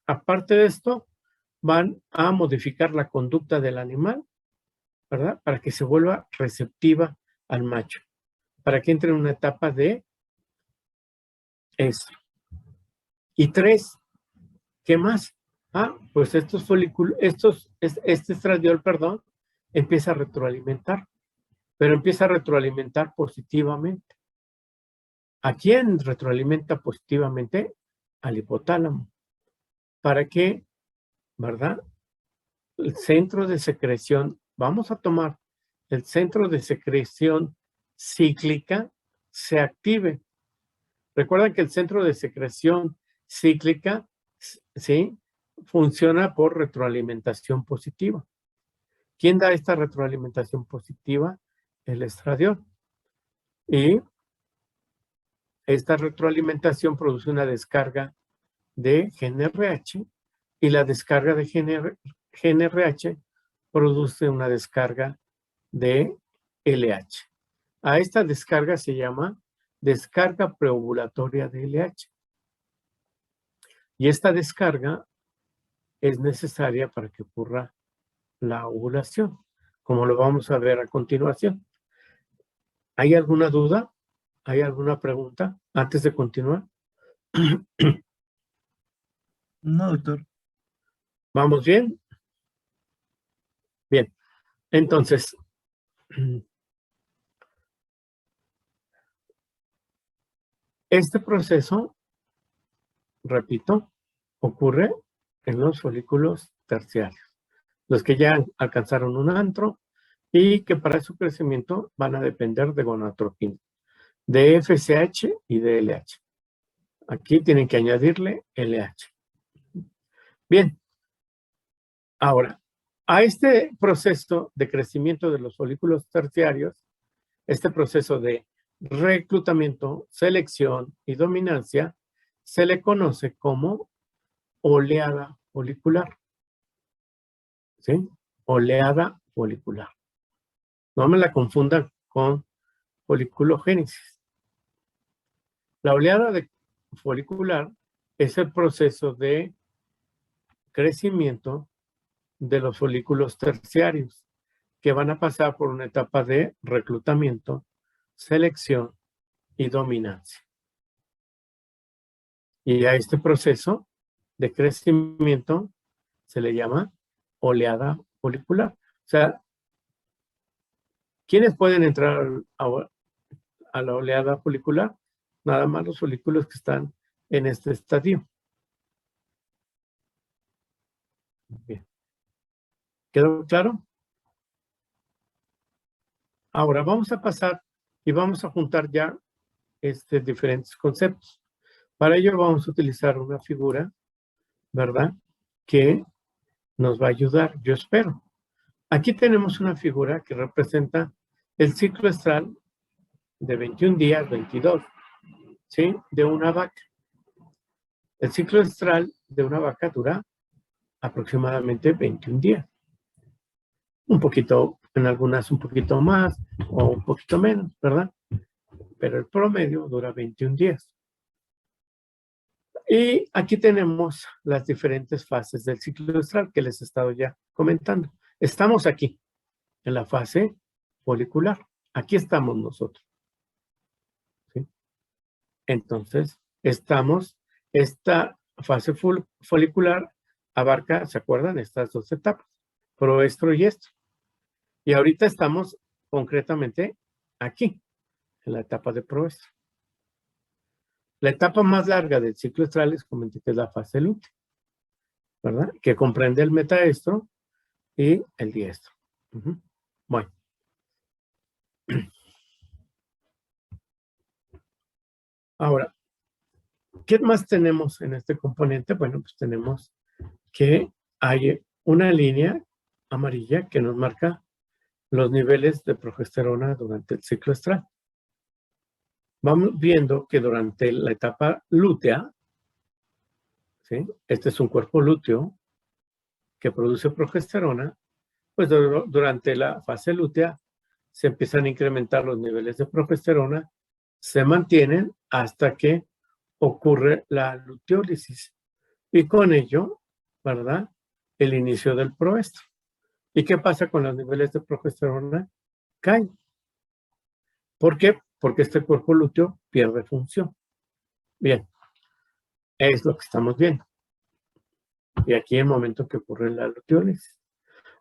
aparte de esto, van a modificar la conducta del animal, ¿verdad?, para que se vuelva receptiva al macho, para que entre en una etapa de estro. Y 3, ¿qué más? Pues estos folículos, este estradiol, perdón, empieza a retroalimentar, pero empieza a retroalimentar positivamente. ¿A quién retroalimenta positivamente? Al hipotálamo. ¿Para qué? ¿Verdad? El centro de secreción, vamos a tomar el centro de secreción cíclica, se active. Recuerden que el centro de secreción cíclica, ¿sí?, funciona por retroalimentación positiva. ¿Quién da esta retroalimentación positiva? El estradiol. Y esta retroalimentación produce una descarga de GnRH, y la descarga de GnRH produce una descarga de LH. A esta descarga se llama descarga preovulatoria de LH. Y esta descarga es necesaria para que ocurra la ovulación, como lo vamos a ver a continuación. ¿Hay alguna duda? ¿Hay alguna pregunta antes de continuar? No, doctor. ¿Vamos bien? Bien. Entonces, este proceso, repito, ocurre en los folículos terciarios, los que ya alcanzaron un antro y que para su crecimiento van a depender de gonadotropina, de FSH y de LH. Aquí tienen que añadirle LH. Bien. Ahora, a este proceso de crecimiento de los folículos terciarios, este proceso de reclutamiento, selección y dominancia, se le conoce como oleada folicular. ¿Sí? Oleada folicular. No me la confundan con foliculogénesis. La oleada folicular es el proceso de crecimiento de los folículos terciarios que van a pasar por una etapa de reclutamiento, selección y dominancia. Y a este proceso de crecimiento se le llama oleada folicular. O sea, ¿quiénes pueden entrar a la oleada folicular? Nada más los folículos que están en este estadio. Bien. ¿Quedó claro? Ahora vamos a pasar y vamos a juntar ya diferentes conceptos. Para ello vamos a utilizar una figura, ¿verdad? Que nos va a ayudar, yo espero. Aquí tenemos una figura que representa el ciclo estral de 21 días, 22, ¿sí? De una vaca. El ciclo estral de una vaca dura aproximadamente 21 días. Un poquito, en algunas un poquito más o un poquito menos, ¿verdad? Pero el promedio dura 21 días. Y aquí tenemos las diferentes fases del ciclo estral que les he estado ya comentando. Estamos aquí, en la fase folicular. Aquí estamos nosotros. ¿Sí? Entonces, esta fase folicular abarca, ¿se acuerdan? Estas dos etapas, proestro y estro. Y ahorita estamos concretamente aquí, en la etapa de proestro. La etapa más larga del ciclo estral les comenté que es la fase lútea, ¿verdad? Que comprende el metaestro y el diestro. Bueno. Ahora, ¿qué más tenemos en este componente? Bueno, pues tenemos que hay una línea amarilla que nos marca los niveles de progesterona durante el ciclo estral. Vamos viendo que durante la etapa lútea, ¿sí? Este es un cuerpo lúteo que produce progesterona, pues durante la fase lútea se empiezan a incrementar los niveles de progesterona, se mantienen hasta que ocurre la luteólisis. Y con ello, ¿verdad? El inicio del proestro. ¿Y qué pasa con los niveles de progesterona? Caen. ¿Por qué? Porque este cuerpo lúteo pierde función. Bien, es lo que estamos viendo. Y aquí el momento que ocurre la luteólisis.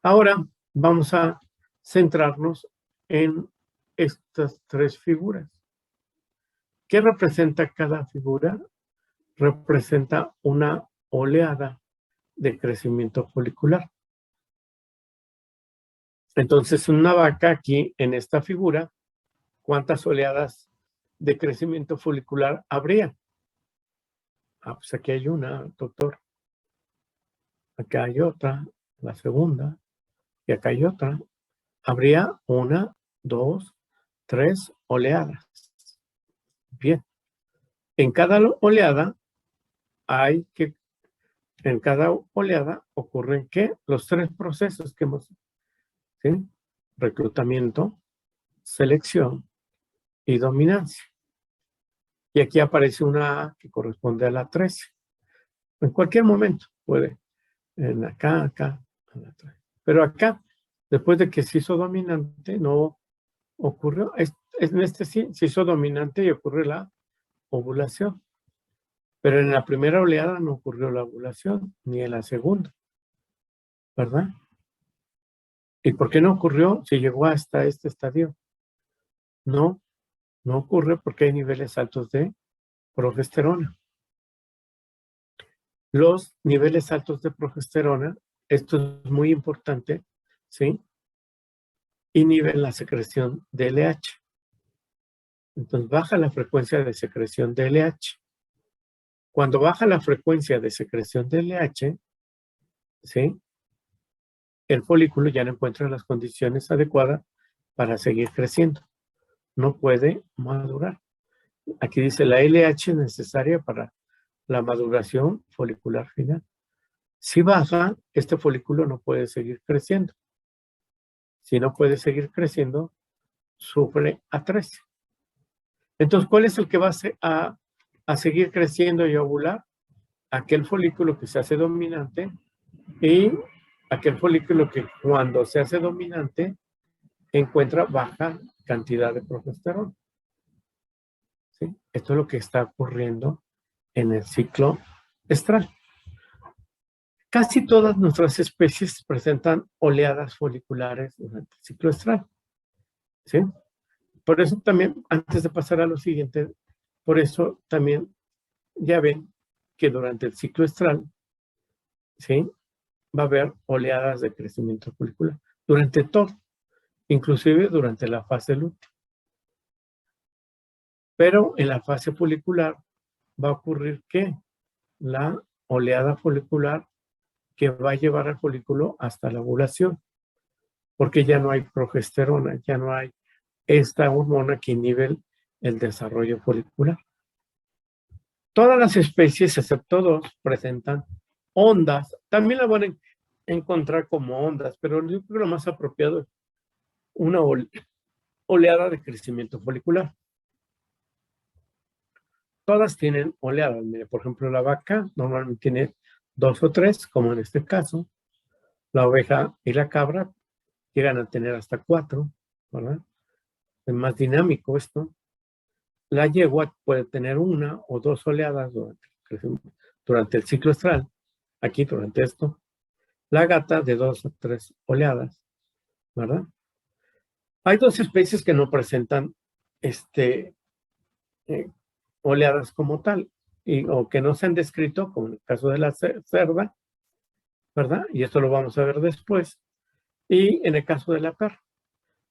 Ahora vamos a centrarnos en estas tres figuras. ¿Qué representa cada figura? Representa una oleada de crecimiento folicular. Entonces, una vaca aquí en esta figura, ¿cuántas oleadas de crecimiento folicular habría? Ah, pues aquí hay una, doctor. Acá hay otra, la segunda, y acá hay otra. Habría 1, 2, 3 oleadas. Bien. En cada oleada ocurren ¿qué? Los tres procesos que hemos, ¿sí? Reclutamiento, selección y dominancia. Y aquí aparece una A que corresponde a la 13. En cualquier momento puede. En acá, a la 13. Pero acá, después de que se hizo dominante, no ocurrió. En este sí, se hizo dominante y ocurre la ovulación. Pero en la primera oleada no ocurrió la ovulación, ni en la segunda. ¿Verdad? ¿Y por qué no ocurrió si llegó hasta este estadio? No ocurre porque hay niveles altos de progesterona. Los niveles altos de progesterona, esto es muy importante, ¿sí? Inhiben la secreción de LH. Entonces baja la frecuencia de secreción de LH. Cuando baja la frecuencia de secreción de LH, ¿sí? El folículo ya no encuentra las condiciones adecuadas para seguir creciendo. no puede madurar. Aquí dice la LH necesaria para la maduración folicular final. Si baja, este folículo no puede seguir creciendo. Si no puede seguir creciendo, sufre A13. Entonces, ¿cuál es el que va a seguir creciendo y ovular? Aquel folículo que se hace dominante y aquel folículo que cuando se hace dominante encuentra baja cantidad de progesterona. ¿Sí? Esto es lo que está ocurriendo en el ciclo estral. Casi todas nuestras especies presentan oleadas foliculares durante el ciclo estral. ¿Sí? Por eso también, antes de pasar a lo siguiente, por eso también ya ven que durante el ciclo estral, ¿sí?, va a haber oleadas de crecimiento folicular durante todo, inclusive durante la fase lútea. Pero en la fase folicular va a ocurrir que la oleada folicular que va a llevar al folículo hasta la ovulación, porque ya no hay progesterona, ya no hay esta hormona que inhibe el desarrollo folicular. Todas las especies, excepto dos, presentan ondas. También la van a encontrar como ondas, pero yo creo que lo más apropiado es una oleada de crecimiento folicular. Todas tienen oleadas. Mire, por ejemplo, la vaca normalmente tiene 2 o 3, como en este caso. La oveja y la cabra llegan a tener hasta 4, ¿verdad? Es más dinámico esto. La yegua puede tener 1 o 2 oleadas durante el ciclo estral, aquí durante esto. La gata de 2 o 3 oleadas, ¿verdad? Hay 2 especies que no presentan oleadas como tal, o que no se han descrito, como en el caso de la cerda, ¿verdad? Y esto lo vamos a ver después. Y en el caso de la perra,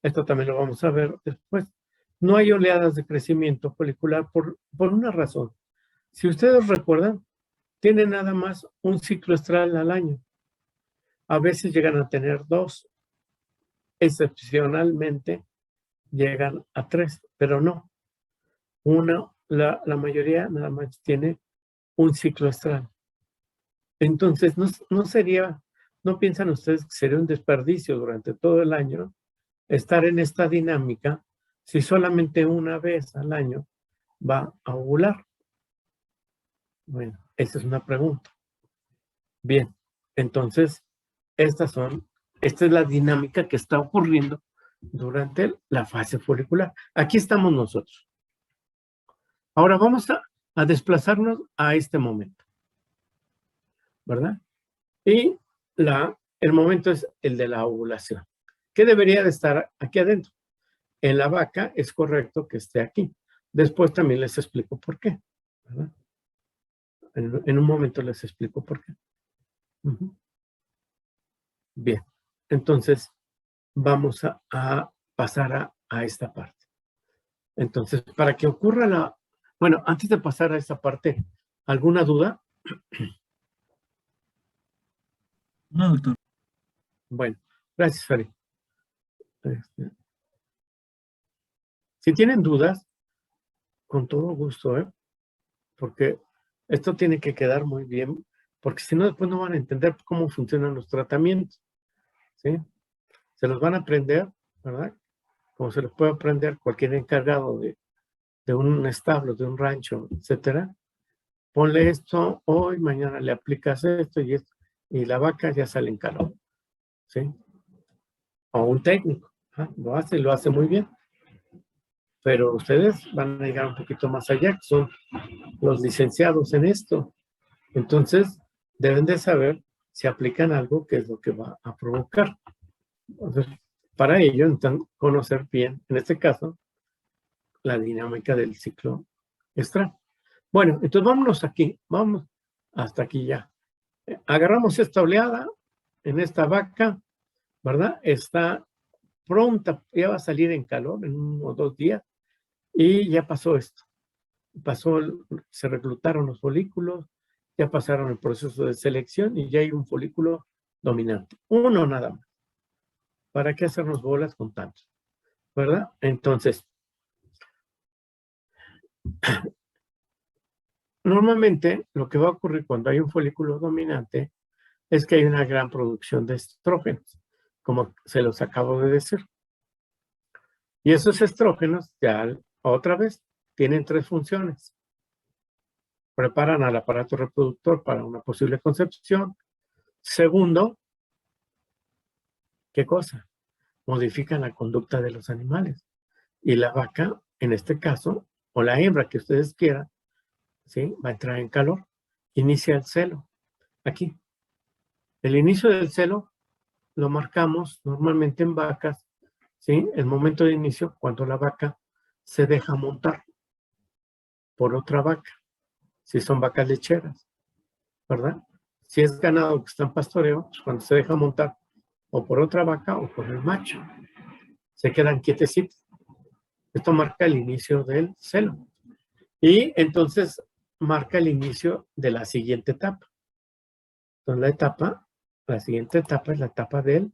esto también lo vamos a ver después. No hay oleadas de crecimiento folicular por una razón. Si ustedes recuerdan, tienen nada más un ciclo estral al año. A veces llegan a tener 2. Excepcionalmente llegan a 3, pero no. La mayoría nada más tiene un ciclo estral. Entonces, no piensan ustedes que sería un desperdicio durante todo el año estar en esta dinámica si solamente una vez al año va a ovular. Bueno, esa es una pregunta. Bien, entonces, esta es la dinámica que está ocurriendo durante la fase folicular. Aquí estamos nosotros. Ahora vamos a desplazarnos a este momento, ¿verdad? Y el momento es el de la ovulación. ¿Qué debería de estar aquí adentro? En la vaca es correcto que esté aquí. Después también les explico por qué, ¿verdad? En un momento les explico por qué. Bien, entonces vamos a pasar a esta parte. Entonces, para que ocurra bueno, antes de pasar a esta parte, ¿alguna duda? No, doctor. Bueno, gracias, Fari. Si tienen dudas, con todo gusto, porque esto tiene que quedar muy bien, porque si no, después no van a entender cómo funcionan los tratamientos, ¿sí? Se los van a aprender, ¿verdad? Como se los puede aprender cualquier encargado de un establo, de un rancho, etcétera. Ponle esto hoy, mañana le aplicas esto y la vaca ya sale en calor, ¿sí? O un técnico, lo hace muy bien. Pero ustedes van a llegar un poquito más allá, que son los licenciados en esto. Entonces, deben de saber si aplican algo que es lo que va a provocar. Entonces, para ello, necesitan conocer bien, en este caso, la dinámica del ciclo estral. Bueno, entonces vámonos aquí, vamos hasta aquí ya. Agarramos esta oleada en esta vaca, ¿verdad? Está pronta, ya va a salir en calor en 1 o 2 días y ya pasó esto. Se reclutaron los folículos, ya pasaron el proceso de selección y ya hay un folículo dominante. 1 nada más. ¿Para qué hacernos bolas con tantos? ¿Verdad? Entonces, Normalmente, lo que va a ocurrir cuando hay un folículo dominante es que hay una gran producción de estrógenos, como se los acabo de decir. Y esos estrógenos, ya otra vez, tienen 3 funciones. Preparan al aparato reproductor para una posible concepción. Segundo, ¿qué cosa? Modifican la conducta de los animales. Y la vaca, en este caso, o la hembra que ustedes quieran, ¿sí? Va a entrar en calor. Inicia el celo. Aquí. El inicio del celo lo marcamos normalmente en vacas, ¿sí? El momento de inicio, cuando la vaca se deja montar por otra vaca, si son vacas lecheras, ¿verdad? Si es ganado que está en pastoreo, pues cuando se deja montar o por otra vaca o por el macho, se quedan quietecitos. Esto marca el inicio del celo. Y entonces marca el inicio de la siguiente etapa. Entonces la siguiente etapa es la etapa del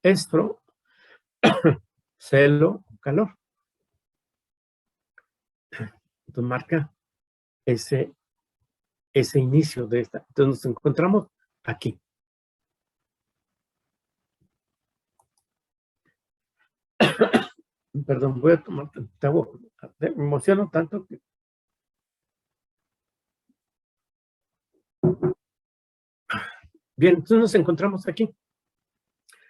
estro, celo, calor. Entonces marca ese inicio de esta. Entonces nos encontramos aquí. Perdón, voy a tomar agua. Me emociono tanto que... Bien, entonces nos encontramos aquí.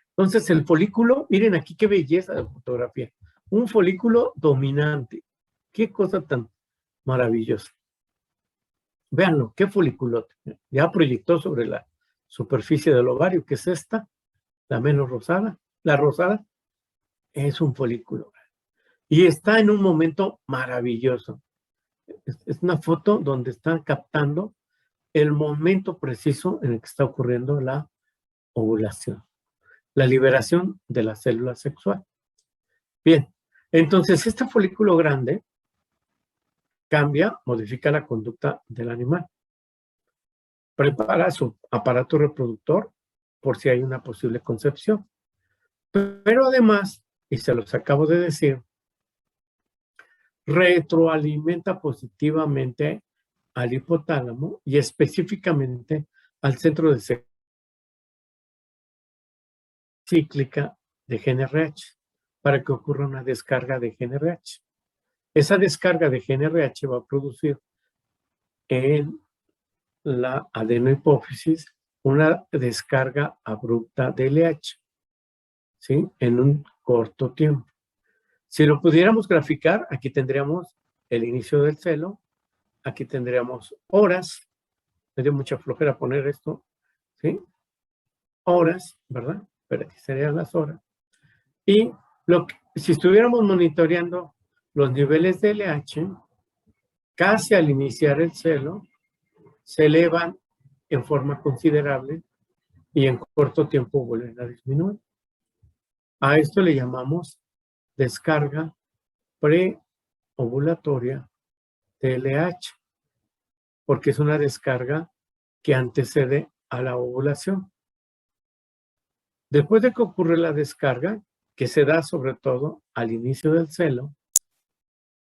Entonces el folículo, miren aquí qué belleza de fotografía. Un folículo dominante. Qué cosa tan maravillosa. Véanlo, qué foliculote. Ya proyectó sobre la superficie del ovario, que es esta, la menos rosada. La rosada es un folículo. Y está en un momento maravilloso. Es una foto donde está captando el momento preciso en el que está ocurriendo la ovulación, la liberación de la célula sexual. Bien, entonces este folículo grande cambia, modifica la conducta del animal. Prepara su aparato reproductor por si hay una posible concepción. Pero además, y se los acabo de decir, retroalimenta positivamente al hipotálamo y específicamente al centro de cíclica de GnRH para que ocurra una descarga de GnRH. Esa descarga de GnRH va a producir en la adenohipófisis una descarga abrupta de LH, ¿sí? En un corto tiempo. Si lo pudiéramos graficar, aquí tendríamos el inicio del celo, aquí tendríamos horas, me dio mucha flojera poner esto, ¿sí? Horas, ¿verdad? Pero aquí serían las horas. Y si estuviéramos monitoreando los niveles de LH, casi al iniciar el celo, se elevan en forma considerable y en corto tiempo vuelven a disminuir. A esto le llamamos descarga preovulatoria de LH, porque es una descarga que antecede a la ovulación. Después de que ocurre la descarga, que se da sobre todo al inicio del celo,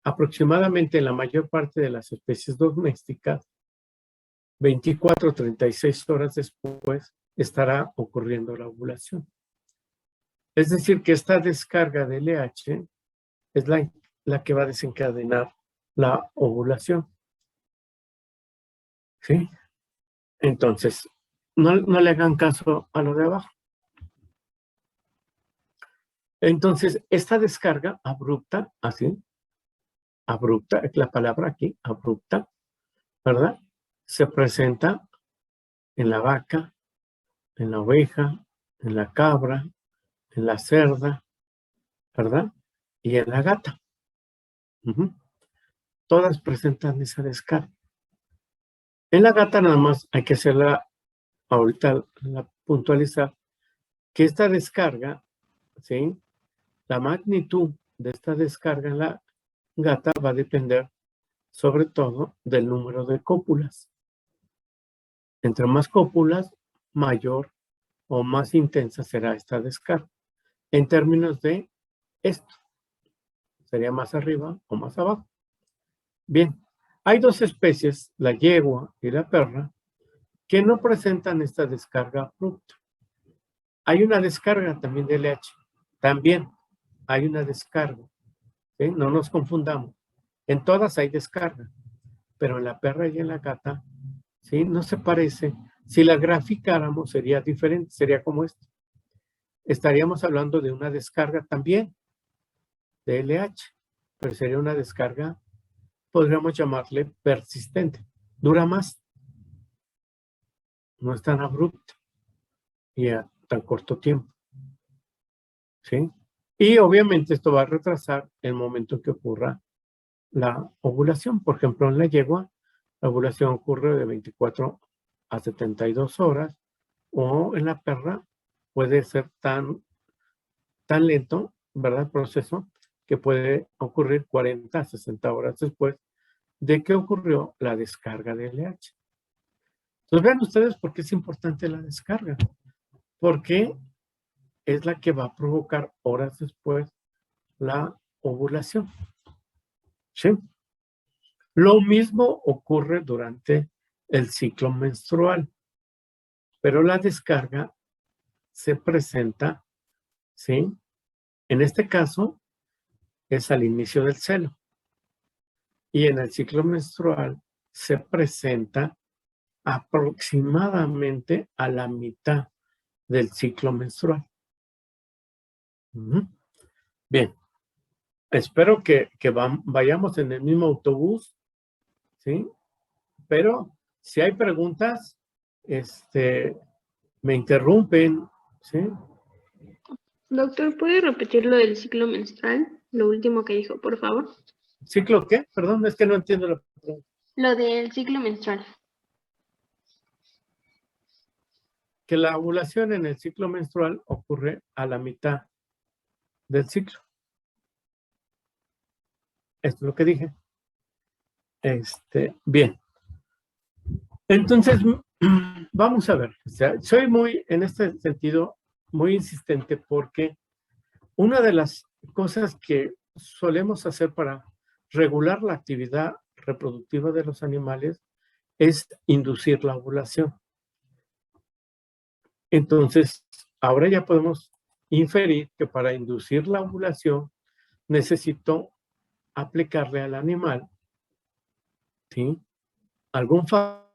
aproximadamente en la mayor parte de las especies domésticas, 24 o 36 horas después estará ocurriendo la ovulación. Es decir, que esta descarga de LH es la que va a desencadenar la ovulación. ¿Sí? Entonces, no le hagan caso a lo de abajo. Entonces, esta descarga abrupta, así, abrupta, es la palabra aquí, abrupta, ¿verdad? Se presenta en la vaca, en la oveja, en la cabra, en la cerda, ¿verdad? Y en la gata. Todas presentan esa descarga. En la gata nada más hay que hacerla, ahorita puntualizar, que esta descarga, ¿sí? La magnitud de esta descarga en la gata va a depender sobre todo del número de cópulas. Entre más cópulas, mayor o más intensa será esta descarga. En términos de esto, sería más arriba o más abajo. Bien, hay dos especies, la yegua y la perra, que no presentan esta descarga abrupta. Hay una descarga también de LH. También hay una descarga. ¿Sí? No nos confundamos. En todas hay descarga, pero en la perra y en la gata, ¿sí? No se parece. Si la graficáramos sería diferente, sería como esto. Estaríamos hablando de una descarga también de LH, pero sería una descarga, podríamos llamarle persistente. Dura más, no es tan abrupta y a tan corto tiempo. ¿Sí? Y obviamente esto va a retrasar el momento que ocurra la ovulación. Por ejemplo, en la yegua, la ovulación ocurre de 24 a 72 horas, o en la perra puede ser tan lento, ¿verdad? El proceso, que puede ocurrir 40 a 60 horas después de que ocurrió la descarga de LH. Entonces vean ustedes por qué es importante la descarga. Porque es la que va a provocar horas después la ovulación. ¿Sí? Lo mismo ocurre durante el ciclo menstrual, pero la descarga se presenta, ¿sí? En este caso es al inicio del celo, y en el ciclo menstrual se presenta aproximadamente a la mitad del ciclo menstrual. Bien, espero que vayamos en el mismo autobús, ¿sí? Pero si hay preguntas, me interrumpen, ¿sí? Doctor, ¿puede repetir lo del ciclo menstrual? Lo último que dijo, por favor. ¿Ciclo qué? Perdón, es que no entiendo la pregunta. Lo del ciclo menstrual. Que la ovulación en el ciclo menstrual ocurre a la mitad del ciclo. Esto es lo que dije. Bien. Entonces, vamos a ver. O sea, soy muy, en este sentido, muy insistente porque una de las cosas que solemos hacer para regular la actividad reproductiva de los animales es inducir la ovulación. Entonces, ahora ya podemos inferir que para inducir la ovulación necesito aplicarle al animal, ¿sí?, algún fármaco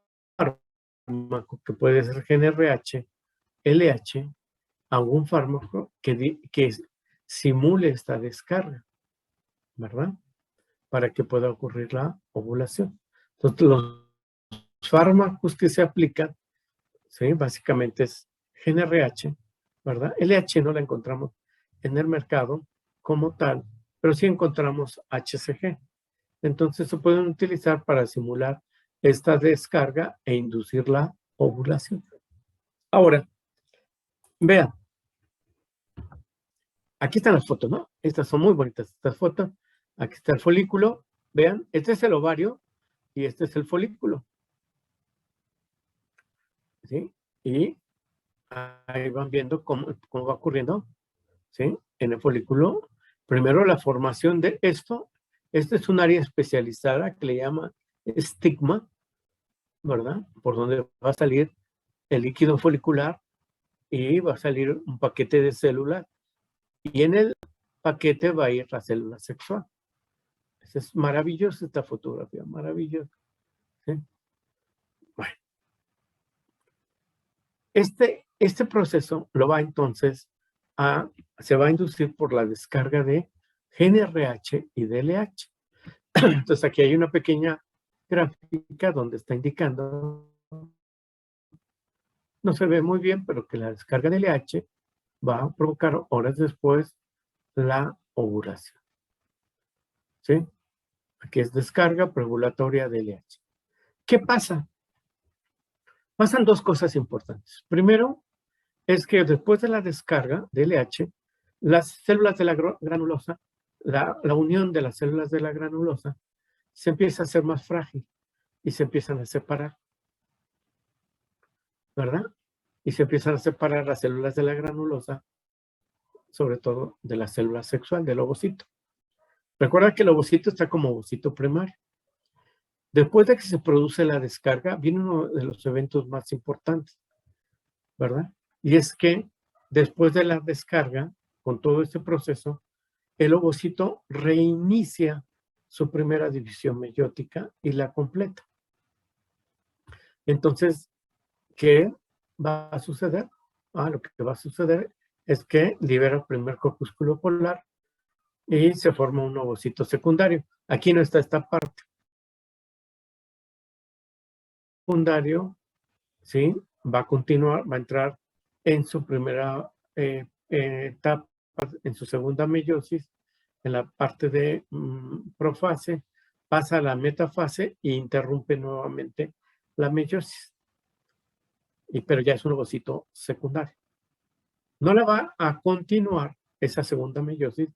que puede ser GnRH, LH, algún fármaco que simule esta descarga, ¿verdad? Para que pueda ocurrir la ovulación. Entonces, los fármacos que se aplican, ¿sí?, básicamente es GnRH, ¿verdad? LH no la encontramos en el mercado como tal, pero sí encontramos HCG. Entonces se pueden utilizar para simular esta descarga e inducir la ovulación. Ahora, vean, aquí están las fotos, ¿no? Estas son muy bonitas, estas fotos. Aquí está el folículo. Vean, este es el ovario y este es el folículo. ¿Sí? Y ahí van viendo cómo va ocurriendo, ¿sí? En el folículo, primero la formación de esto. Este es un área especializada que le llama estigma, ¿verdad? Por donde va a salir el líquido folicular y va a salir un paquete de células, y en el paquete va a ir la célula sexual. Es maravillosa esta fotografía, maravillosa. ¿Sí? Bueno, este proceso lo va entonces se va a inducir por la descarga de GnRH y DLH. Entonces aquí hay una pequeña gráfica donde está indicando, no se ve muy bien, pero que la descarga de LH va a provocar horas después la ovulación. ¿Sí? Aquí es descarga preovulatoria de LH. ¿Qué pasa? Pasan dos cosas importantes. Primero, es que después de la descarga de LH, las células de la granulosa, la unión de las células de la granulosa, se empieza a hacer más frágil y se empiezan a separar, ¿verdad? Y se empiezan a separar las células de la granulosa, sobre todo de la célula sexual, del ovocito. Recuerda que el ovocito está como ovocito primario. Después de que se produce la descarga, viene uno de los eventos más importantes, ¿verdad? Y es que después de la descarga, con todo este proceso, el ovocito reinicia su primera división meiótica y la completa. Entonces, ¿qué va a suceder? Lo que va a suceder es que libera el primer corpúsculo polar y se forma un ovocito secundario. Aquí no está esta parte. Secundario, ¿sí? Va a continuar, va a entrar en su primera etapa, en su segunda meiosis, en la parte de profase, pasa a la metafase e interrumpe nuevamente la meiosis. Pero ya es un ovocito secundario. No la va a continuar esa segunda meiosis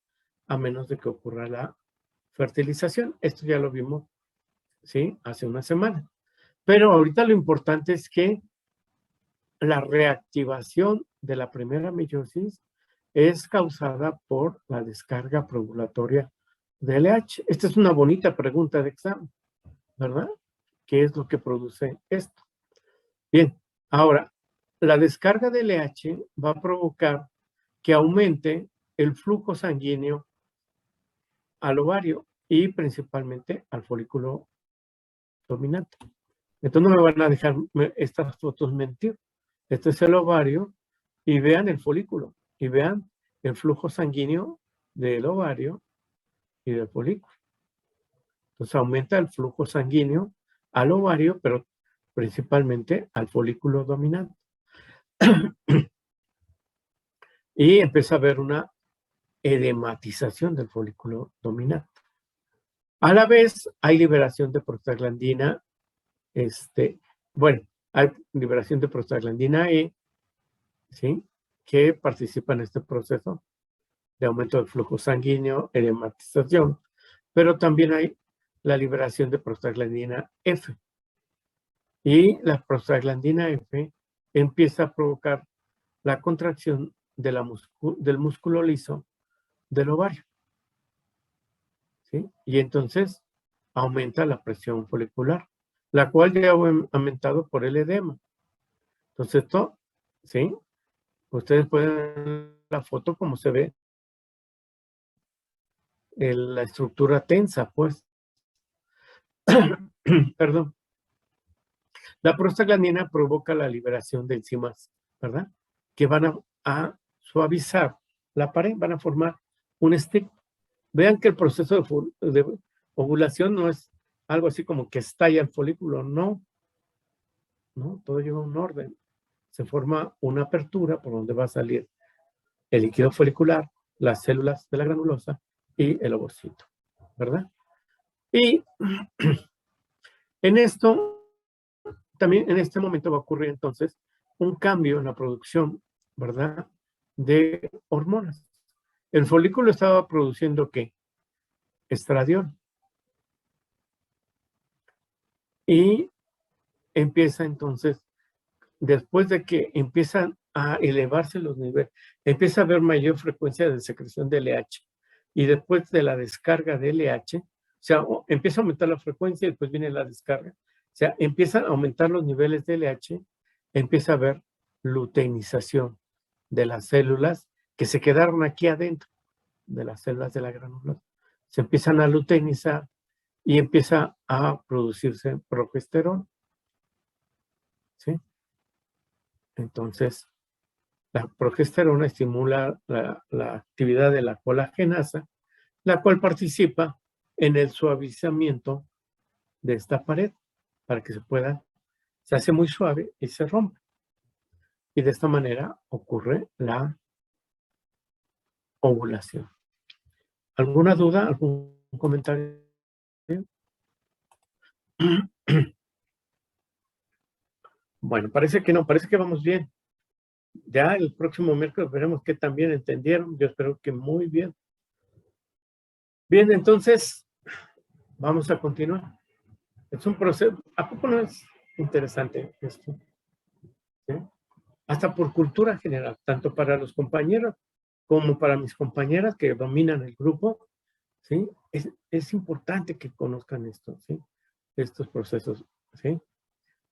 a menos de que ocurra la fertilización. Esto ya lo vimos, ¿sí? Hace una semana. Pero ahorita lo importante es que la reactivación de la primera meiosis es causada por la descarga preovulatoria de LH. Esta es una bonita pregunta de examen, ¿verdad? ¿Qué es lo que produce esto? Bien, ahora, la descarga de LH va a provocar que aumente el flujo sanguíneo al ovario y principalmente al folículo dominante. Entonces no me van a dejar estas fotos mentir. Este es el ovario y vean el folículo y vean el flujo sanguíneo del ovario y del folículo. Entonces aumenta el flujo sanguíneo al ovario, pero principalmente al folículo dominante. Y empieza a haber una edematización del folículo dominante. A la vez hay liberación de prostaglandina, hay liberación de prostaglandina E, ¿sí? Que participa en este proceso de aumento del flujo sanguíneo, edematización, pero también hay la liberación de prostaglandina F. Y la prostaglandina F empieza a provocar la contracción de del músculo liso del ovario, ¿sí? Y entonces aumenta la presión folicular, la cual ya ha aumentado por el edema. Entonces esto, ¿sí? Ustedes pueden ver la foto como se ve la estructura tensa, pues. Perdón. La prostaglandina provoca la liberación de enzimas, ¿verdad? Que van a suavizar la pared, van a formar un stick. Vean que el proceso de ovulación no es algo así como que estalla el folículo, no. No, todo lleva un orden. Se forma una apertura por donde va a salir el líquido folicular, las células de la granulosa y el ovocito, ¿verdad? Y en esto, también en este momento va a ocurrir entonces un cambio en la producción, ¿verdad? De hormonas. El folículo estaba produciendo ¿qué? Estradiol. Y empieza entonces, después de que empiezan a elevarse los niveles, empieza a haber mayor frecuencia de secreción de LH. Y después de la descarga de LH, o sea, empieza a aumentar la frecuencia y después viene la descarga. O sea, empiezan a aumentar los niveles de LH, empieza a haber luteinización de las células que se quedaron aquí adentro de las células de la granulosa. Se empiezan a luteinizar y empieza a producirse progesterona. ¿Sí? Entonces, la progesterona estimula la actividad de la colagenasa, la cual participa en el suavizamiento de esta pared para que se hace muy suave y se rompe. Y de esta manera ocurre la ovulación. ¿Alguna duda? ¿Algún comentario? Bueno, parece que no, parece que vamos bien. Ya el próximo miércoles veremos qué también entendieron. Yo espero que muy bien. Bien, entonces, vamos a continuar. Es un proceso, ¿a poco no es interesante esto? ¿Sí? Hasta por cultura general, tanto para los compañeros como para mis compañeras que dominan el grupo, ¿sí? Es importante que conozcan esto, ¿sí? estos procesos, ¿sí?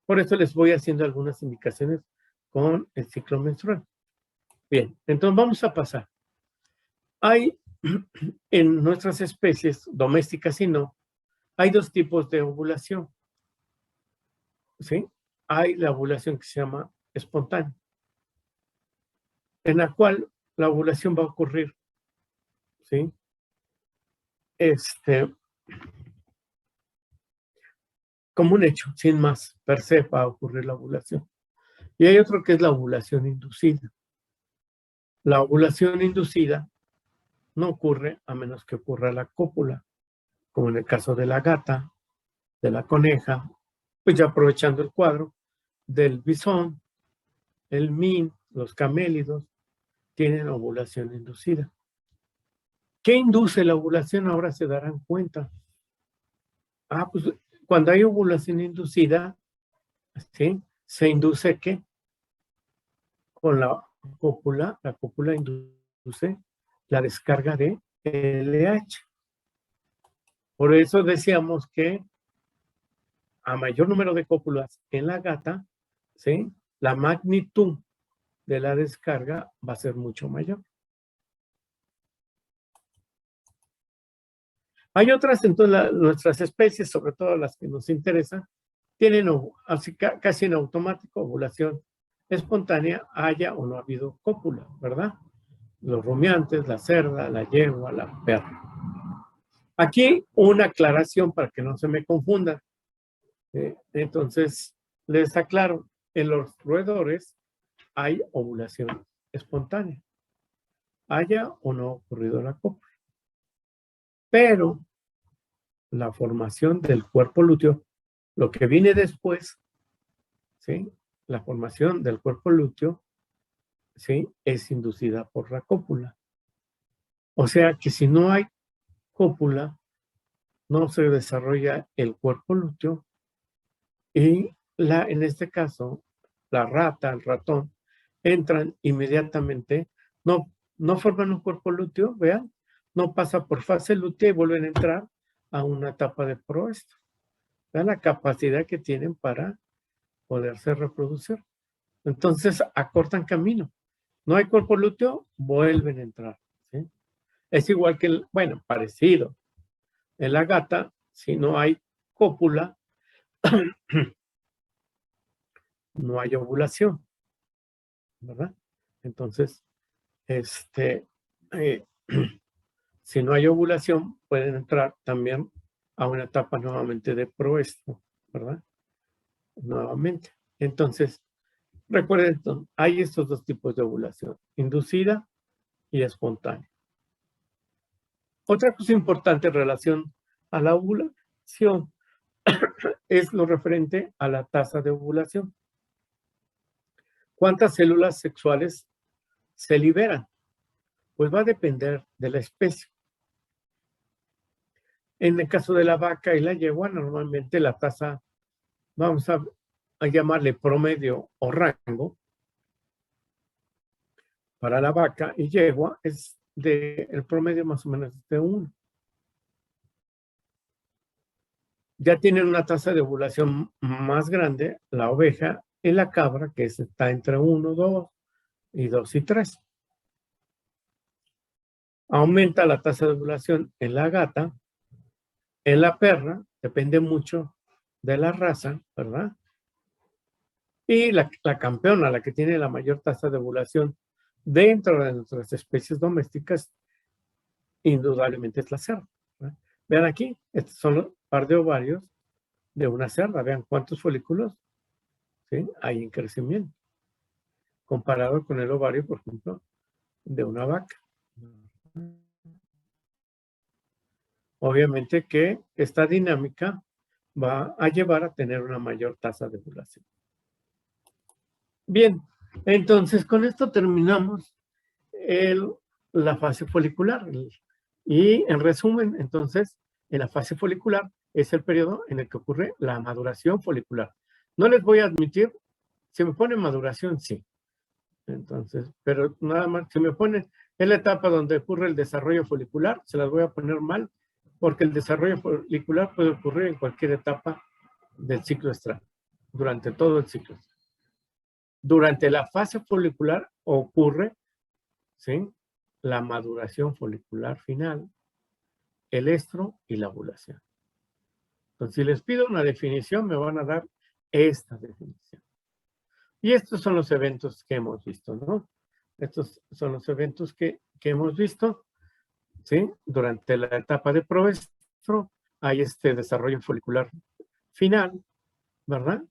Por eso les voy haciendo algunas indicaciones con el ciclo menstrual. Bien, entonces vamos a pasar. Hay en nuestras especies domésticas y no, hay dos tipos de ovulación, ¿sí? Hay la ovulación que se llama espontánea, en la cual la ovulación va a ocurrir, ¿sí? Como un hecho, sin más, per se va a ocurrir la ovulación. Y hay otro que es la ovulación inducida. La ovulación inducida no ocurre a menos que ocurra la cópula, como en el caso de la gata, de la coneja, pues ya aprovechando el cuadro, del bisón, el min, los camélidos, tienen ovulación inducida. ¿Qué induce la ovulación? Ahora se darán cuenta. Pues cuando hay ovulación inducida, ¿sí? Se induce ¿qué? Con la cópula induce la descarga de LH. Por eso decíamos que a mayor número de cópulas en la gata, ¿sí? La magnitud de la descarga va a ser mucho mayor. Hay otras, entonces, nuestras especies, sobre todo las que nos interesan, tienen así, casi en automático ovulación espontánea, haya o no ha habido cópula, ¿verdad? Los rumiantes, la cerda, la yegua, la perra. Aquí una aclaración para que no se me confundan. Entonces, les aclaro, en los roedores hay ovulación espontánea, haya o no ocurrido la cópula. Pero la formación del cuerpo lúteo, lo que viene después, ¿sí? La formación del cuerpo lúteo, ¿sí? Es inducida por la cópula. O sea que si no hay cópula, no se desarrolla el cuerpo lúteo y en este caso, la rata, el ratón, entran inmediatamente, no forman un cuerpo lúteo, vean, no pasa por fase lútea y vuelven a entrar a una etapa de proesto. Vean la capacidad que tienen para poderse reproducir. Entonces, acortan camino. No hay cuerpo lúteo, vuelven a entrar, ¿sí? Es igual que, bueno, parecido. En la gata, si no hay cópula, no hay ovulación, ¿verdad? Entonces, si no hay ovulación, pueden entrar también a una etapa nuevamente de proesto, ¿verdad? Nuevamente. Entonces, recuerden, hay estos dos tipos de ovulación, inducida y espontánea. Otra cosa importante en relación a la ovulación es lo referente a la tasa de ovulación. ¿Cuántas células sexuales se liberan? Pues va a depender de la especie. En el caso de la vaca y la yegua, normalmente la tasa, vamos a llamarle promedio o rango, para la vaca y yegua es el promedio más o menos de 1. Ya tienen una tasa de ovulación más grande la oveja y la cabra, que está entre 1, 2 y 2 y 3. Aumenta la tasa de ovulación en la gata, en la perra, depende mucho de la raza, ¿verdad? Y la campeona, la que tiene la mayor tasa de ovulación dentro de nuestras especies domésticas, indudablemente es la cerda, ¿verdad? Vean aquí, estos son los par de ovarios de una cerda. Vean cuántos folículos, ¿sí? Hay en crecimiento, comparado con el ovario, por ejemplo, de una vaca. Obviamente que esta dinámica va a llevar a tener una mayor tasa de ovulación. Bien, entonces con esto terminamos la fase folicular. Y en resumen, entonces, en la fase folicular es el periodo en el que ocurre la maduración folicular. No les voy a admitir, si me ponen maduración, sí. Entonces, pero nada más, si me ponen en la etapa donde ocurre el desarrollo folicular, se las voy a poner mal, porque el desarrollo folicular puede ocurrir en cualquier etapa del ciclo estral, durante todo el ciclo. Durante la fase folicular ocurre, ¿sí?, la maduración folicular final, el estro y la ovulación. Entonces, si les pido una definición, me van a dar esta definición. Y estos son los eventos que hemos visto, ¿no? Estos son los eventos que hemos visto, ¿sí? Durante la etapa de proestro hay este desarrollo folicular final, ¿verdad?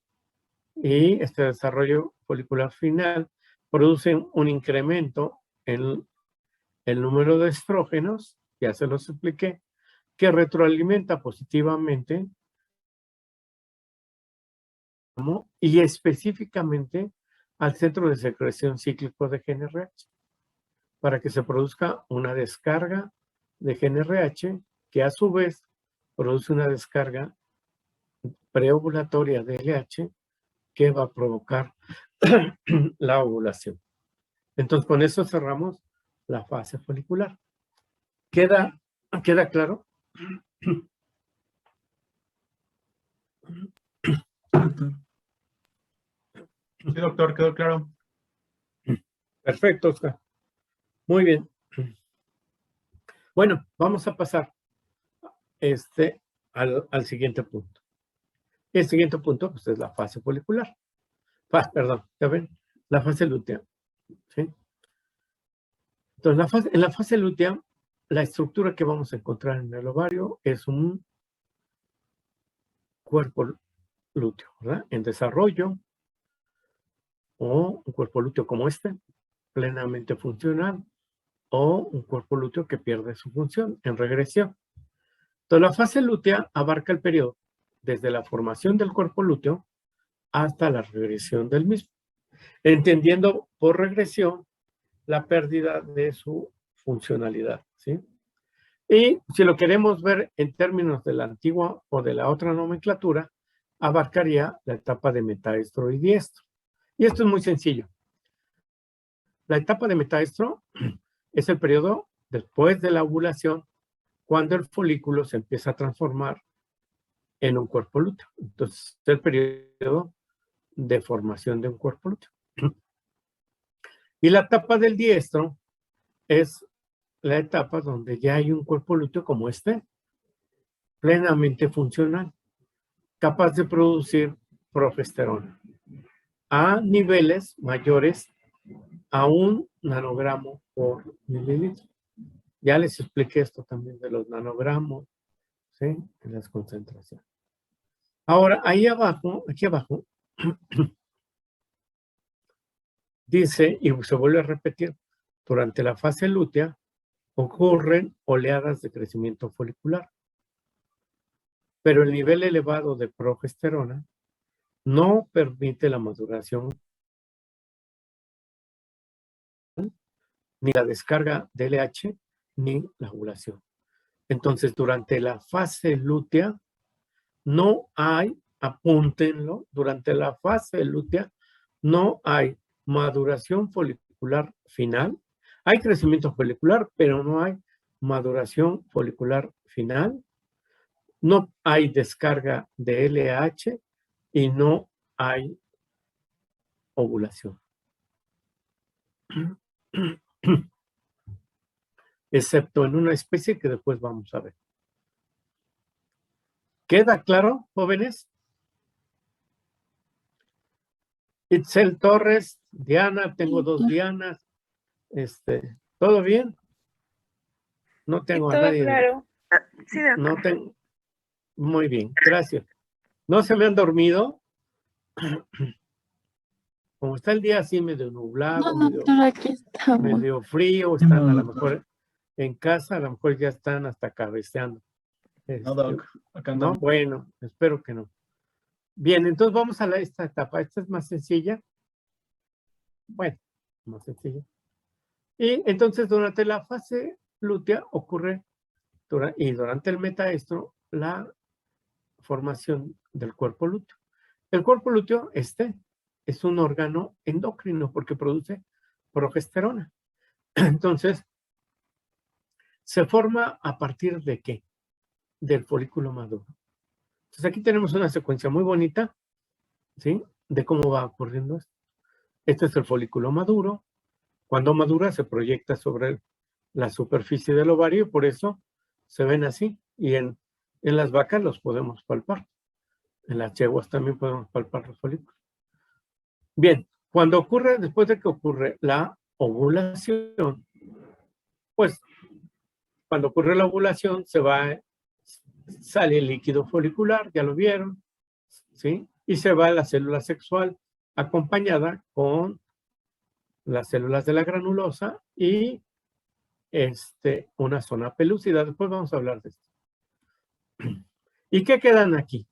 Y este desarrollo folicular final produce un incremento en el número de estrógenos, ya se los expliqué, que retroalimenta positivamente y específicamente al centro de secreción cíclico de GnRH, para que se produzca una descarga de GnRH que a su vez produce una descarga preovulatoria de LH que va a provocar la ovulación. Entonces, con eso cerramos la fase folicular. ¿Queda claro? Doctor. Sí, doctor, quedó claro. Perfecto, Oscar. Muy bien. Bueno, vamos a pasar al siguiente punto. El siguiente punto, pues, es la fase folicular. Perdón, ¿ya ven? La fase lútea. ¿Sí? Entonces, en la fase lútea, la estructura que vamos a encontrar en el ovario es un cuerpo lúteo, ¿verdad? En desarrollo, o un cuerpo lúteo como este, plenamente funcional, o un cuerpo lúteo que pierde su función en regresión. Entonces, la fase lútea abarca el periodo desde la formación del cuerpo lúteo hasta la regresión del mismo, entendiendo por regresión la pérdida de su funcionalidad, ¿sí? Y si lo queremos ver en términos de la antigua o de la otra nomenclatura, abarcaría la etapa de metaestro y diestro. Y esto es muy sencillo. La etapa de metaestro es el periodo después de la ovulación, cuando el folículo se empieza a transformar en un cuerpo lúteo. Entonces, es el periodo de formación de un cuerpo lúteo. Y la etapa del diestro es la etapa donde ya hay un cuerpo lúteo como este, plenamente funcional, capaz de producir progesterona a niveles mayores a 1 nanogramo por mililitro. Ya les expliqué esto también de los nanogramos, ¿sí?, en las concentraciones. Ahora, ahí abajo, aquí abajo, dice, y se vuelve a repetir, durante la fase lútea ocurren oleadas de crecimiento folicular, pero el nivel elevado de progesterona no permite la maduración ni la descarga de LH ni la ovulación. Entonces, durante la fase lútea no hay, apúntenlo, durante la fase lútea no hay maduración folicular final. Hay crecimiento folicular, pero no hay maduración folicular final. No hay descarga de LH y no hay ovulación. Excepto en una especie que después vamos a ver. ¿Queda claro, jóvenes? Itzel Torres, Diana, tengo 2 Dianas. ¿Todo bien? No tengo a Todo nadie. claro. Sí, doctor. No tengo. Muy bien, gracias. ¿No se me han dormido? Como está el día así medio nublado, No, doctor, aquí estamos. medio frío, Sí, están no, a lo doctor. mejor en casa, a lo mejor ya están hasta cabeceando. No, doc, acá No, andamos. bueno, espero que no. Bien, entonces vamos a esta etapa. Esta es más sencilla. Bueno, más sencilla. Y entonces durante la fase lútea ocurre, y durante el metaestro, la formación del cuerpo lúteo. El cuerpo lúteo, es un órgano endocrino porque produce progesterona. Entonces, ¿se forma a partir de qué? Del folículo maduro. Entonces aquí tenemos una secuencia muy bonita, ¿sí? De cómo va ocurriendo esto. Este es el folículo maduro. Cuando madura se proyecta sobre la superficie del ovario y por eso se ven así. Y en las vacas los podemos palpar. En las yeguas también podemos palpar los folículos. Bien, después de que ocurre la ovulación, pues cuando ocurre la ovulación sale el líquido folicular, ya lo vieron, ¿sí? Y se va a la célula sexual acompañada con las células de la granulosa y una zona pelúcida. Después vamos a hablar de esto. ¿Y qué quedan aquí?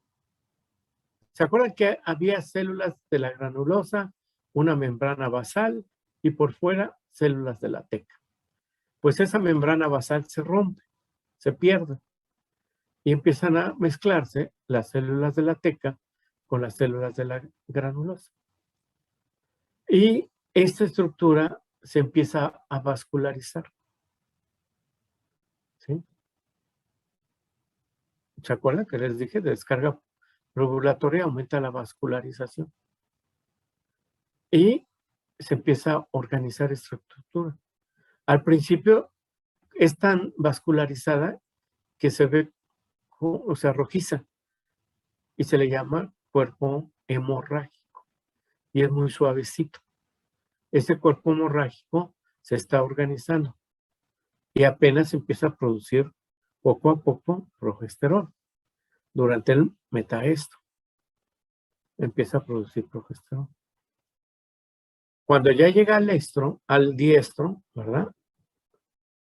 ¿Se acuerdan que había células de la granulosa, una membrana basal y por fuera células de la teca? Pues esa membrana basal se rompe, se pierde y empiezan a mezclarse las células de la teca con las células de la granulosa. Y esta estructura se empieza a vascularizar. ¿Sí? ¿Se acuerdan que les dije? De descarga ovulatoria aumenta la vascularización. Y se empieza a organizar esta estructura. Al principio es tan vascularizada que se ve, o sea, rojiza. Y se le llama cuerpo hemorrágico. Y es muy suavecito. Ese cuerpo hemorrágico se está organizando. Y apenas empieza a producir poco a poco progesterona. Durante el metaestro empieza a producir progesterona. Cuando ya llega al diestro, ¿verdad?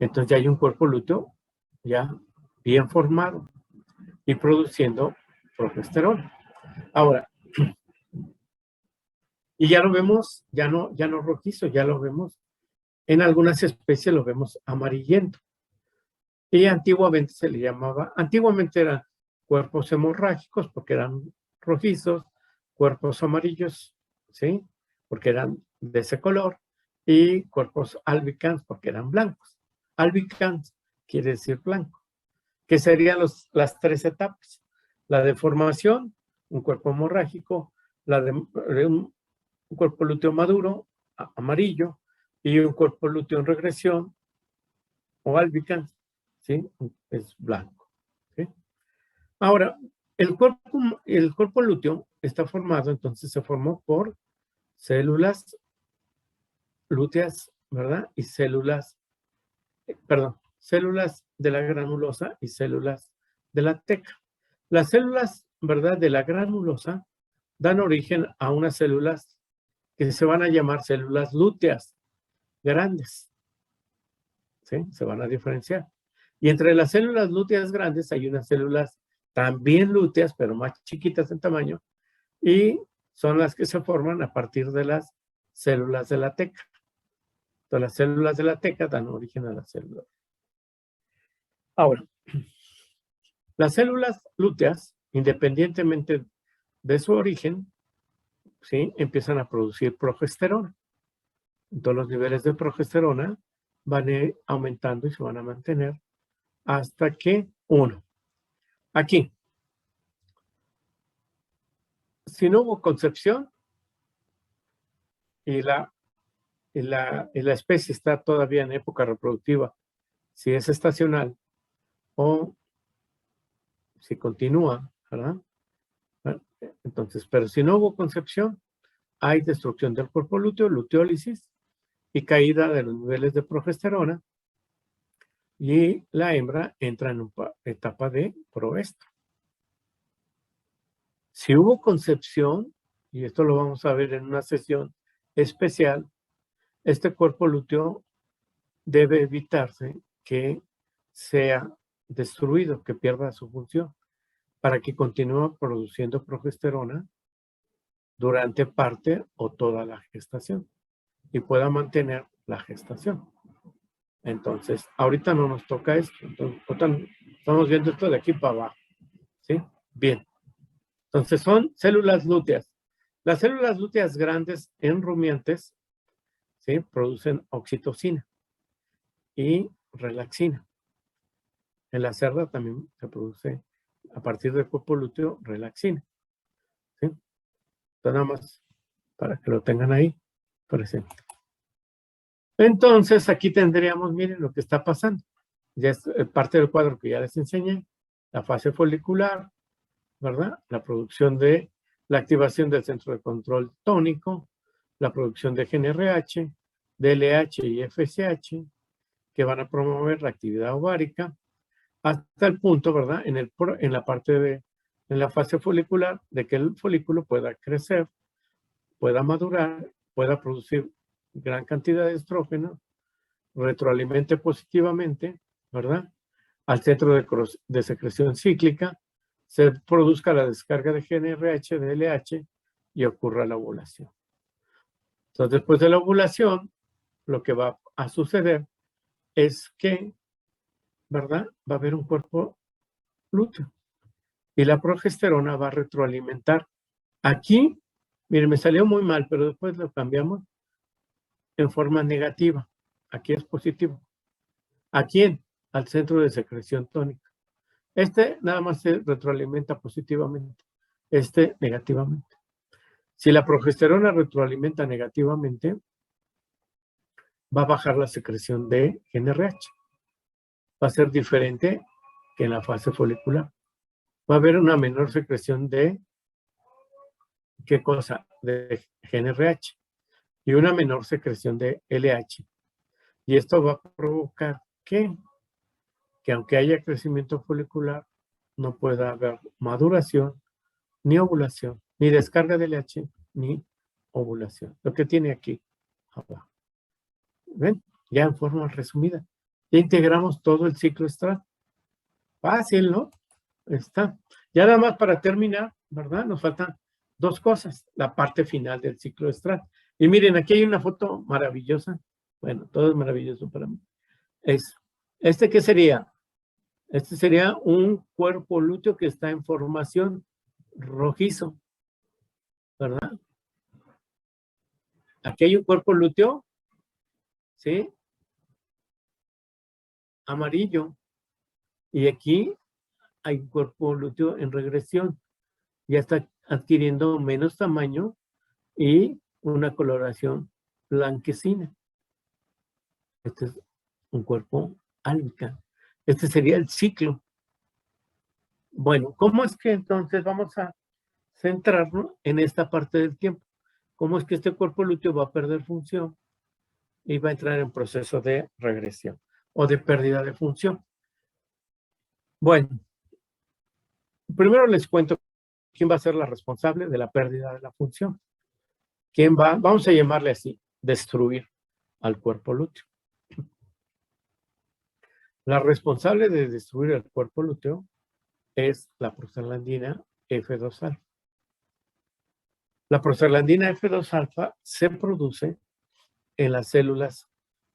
Entonces ya hay un cuerpo lúteo ya bien formado y produciendo progesterona. Ahora, y ya lo vemos, ya no rojizo, ya lo vemos. En algunas especies lo vemos amarillento. Y antiguamente antiguamente eran cuerpos hemorrágicos porque eran rojizos, cuerpos amarillos, ¿sí? Porque eran de ese color, y cuerpos albicans porque eran blancos. Albicans quiere decir blanco, que serían las tres etapas. La de formación, un cuerpo hemorrágico, la de un cuerpo lúteo maduro, amarillo, y un cuerpo lúteo en regresión, o albicans, ¿sí? Es blanco, ¿sí? Ahora, el cuerpo lúteo está formado, entonces se formó por células lúteas, ¿verdad? Y células de la granulosa y células de la teca. Las células, ¿verdad? De la granulosa dan origen a unas células que se van a llamar células lúteas grandes, ¿sí? Se van a diferenciar. Y entre las células lúteas grandes hay unas células también lúteas, pero más chiquitas en tamaño, y son las que se forman a partir de las células de la teca. Entonces, las células de la teca dan origen a las células. Ahora, las células lúteas, independientemente de su origen, ¿sí? Empiezan a producir progesterona. Entonces, los niveles de progesterona van a ir aumentando y se van a mantener hasta que aquí, si no hubo concepción y la especie está todavía en época reproductiva, si es estacional o si continúa, ¿verdad? Entonces, pero si no hubo concepción, hay destrucción del cuerpo lúteo, luteólisis y caída de los niveles de progesterona, y la hembra entra en una etapa de proestro. Si hubo concepción, y esto lo vamos a ver en una sesión especial, este cuerpo lúteo debe evitarse que sea destruido, que pierda su función, para que continúe produciendo progesterona durante parte o toda la gestación y pueda mantener la gestación. Entonces, ahorita no nos toca esto. Entonces, estamos viendo esto de aquí para abajo. ¿Sí? Bien. Entonces, son células lúteas. Las células lúteas grandes en rumiantes, ¿sí? Producen oxitocina y relaxina. En la cerda también se produce a partir del cuerpo lúteo, relaxina. ¿Sí? Entonces, nada más para que lo tengan ahí presente. Entonces, aquí tendríamos, miren lo que está pasando. Ya es parte del cuadro que ya les enseñé. La fase folicular, ¿verdad? La producción de la activación del centro de control tónico, la producción de GnRH, DLH y FSH, que van a promover la actividad ovárica, hasta el punto, ¿verdad? En la parte en la fase folicular, de que el folículo pueda crecer, pueda madurar, pueda producir gran cantidad de estrógeno, retroalimente positivamente, ¿verdad? Al centro de secreción cíclica, se produzca la descarga de GnRH, de LH y ocurra la ovulación. Entonces, después de la ovulación, lo que va a suceder es que, ¿verdad? Va a haber un cuerpo lúteo y la progesterona va a retroalimentar. Aquí, miren, me salió muy mal, pero después lo cambiamos en forma negativa. Aquí es positivo. ¿A quién? Al centro de secreción tónica. Este nada más se retroalimenta positivamente, este negativamente. Si la progesterona retroalimenta negativamente, va a bajar la secreción de GnRH. Va a ser diferente que en la fase folicular. Va a haber una menor secreción de, ¿qué cosa? De GnRH y una menor secreción de LH. Y esto va a provocar que aunque haya crecimiento folicular, no pueda haber maduración, ni ovulación, ni descarga de LH, ni ovulación. Lo que tiene aquí abajo. ¿Ven? Ya en forma resumida. Ya integramos todo el ciclo estral. Fácil, ¿no? Está. Ya nada más para terminar, ¿verdad? Nos faltan dos cosas. La parte final del ciclo estral. Y miren, aquí hay una foto maravillosa. Bueno, todo es maravilloso para mí. ¿Qué sería? Este sería un cuerpo lúteo que está en formación rojizo, ¿verdad? Aquí hay un cuerpo lúteo, ¿sí? Amarillo. Y aquí hay un cuerpo lúteo en regresión. Ya está adquiriendo menos tamaño y una coloración blanquecina. Este es un cuerpo álbica. Este sería el ciclo. Bueno, ¿cómo es que entonces vamos a centrarnos en esta parte del tiempo? ¿Cómo es que este cuerpo lúteo va a perder función y va a entrar en proceso de regresión o de pérdida de función? Bueno, primero les cuento quién va a ser la responsable de la pérdida de la función. ¿Quién va? Vamos a llamarle así, destruir al cuerpo lúteo. La responsable de destruir el cuerpo lúteo es la prostaglandina F2-alfa. La prostaglandina F2-alfa se produce en las células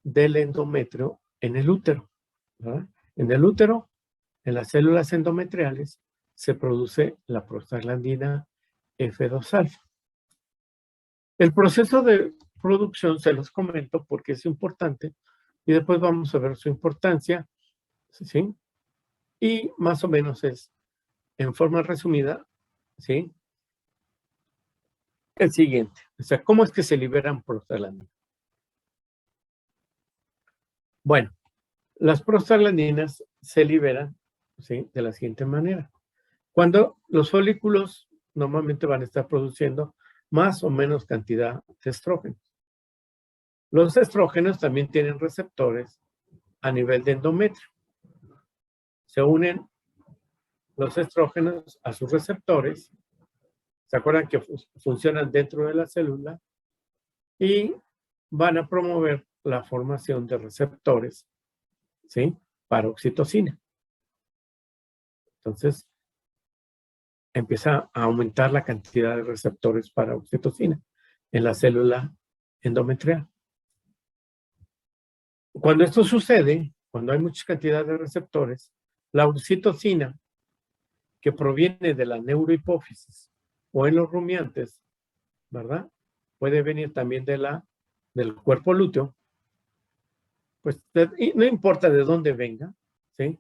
del endometrio en el útero, ¿verdad? En el útero, en las células endometriales, se produce la prostaglandina F2-alfa. El proceso de producción se los comento porque es importante y después vamos a ver su importancia, ¿sí? Y más o menos es, en forma resumida, ¿sí? El siguiente. O sea, ¿cómo es que se liberan prostaglandinas? Bueno, las prostaglandinas se liberan, ¿sí? De la siguiente manera. Cuando los folículos normalmente van a estar produciendo más o menos cantidad de estrógenos. Los estrógenos también tienen receptores a nivel de endometrio. Se unen los estrógenos a sus receptores. ¿Se acuerdan que funcionan dentro de la célula? Y van a promover la formación de receptores, ¿sí? Para oxitocina. Entonces, empieza a aumentar la cantidad de receptores para oxitocina en la célula endometrial. Cuando esto sucede, cuando hay mucha cantidad de receptores, la oxitocina, que proviene de la neurohipófisis o en los rumiantes, ¿verdad? Puede venir también del cuerpo lúteo, pues no importa de dónde venga, ¿sí?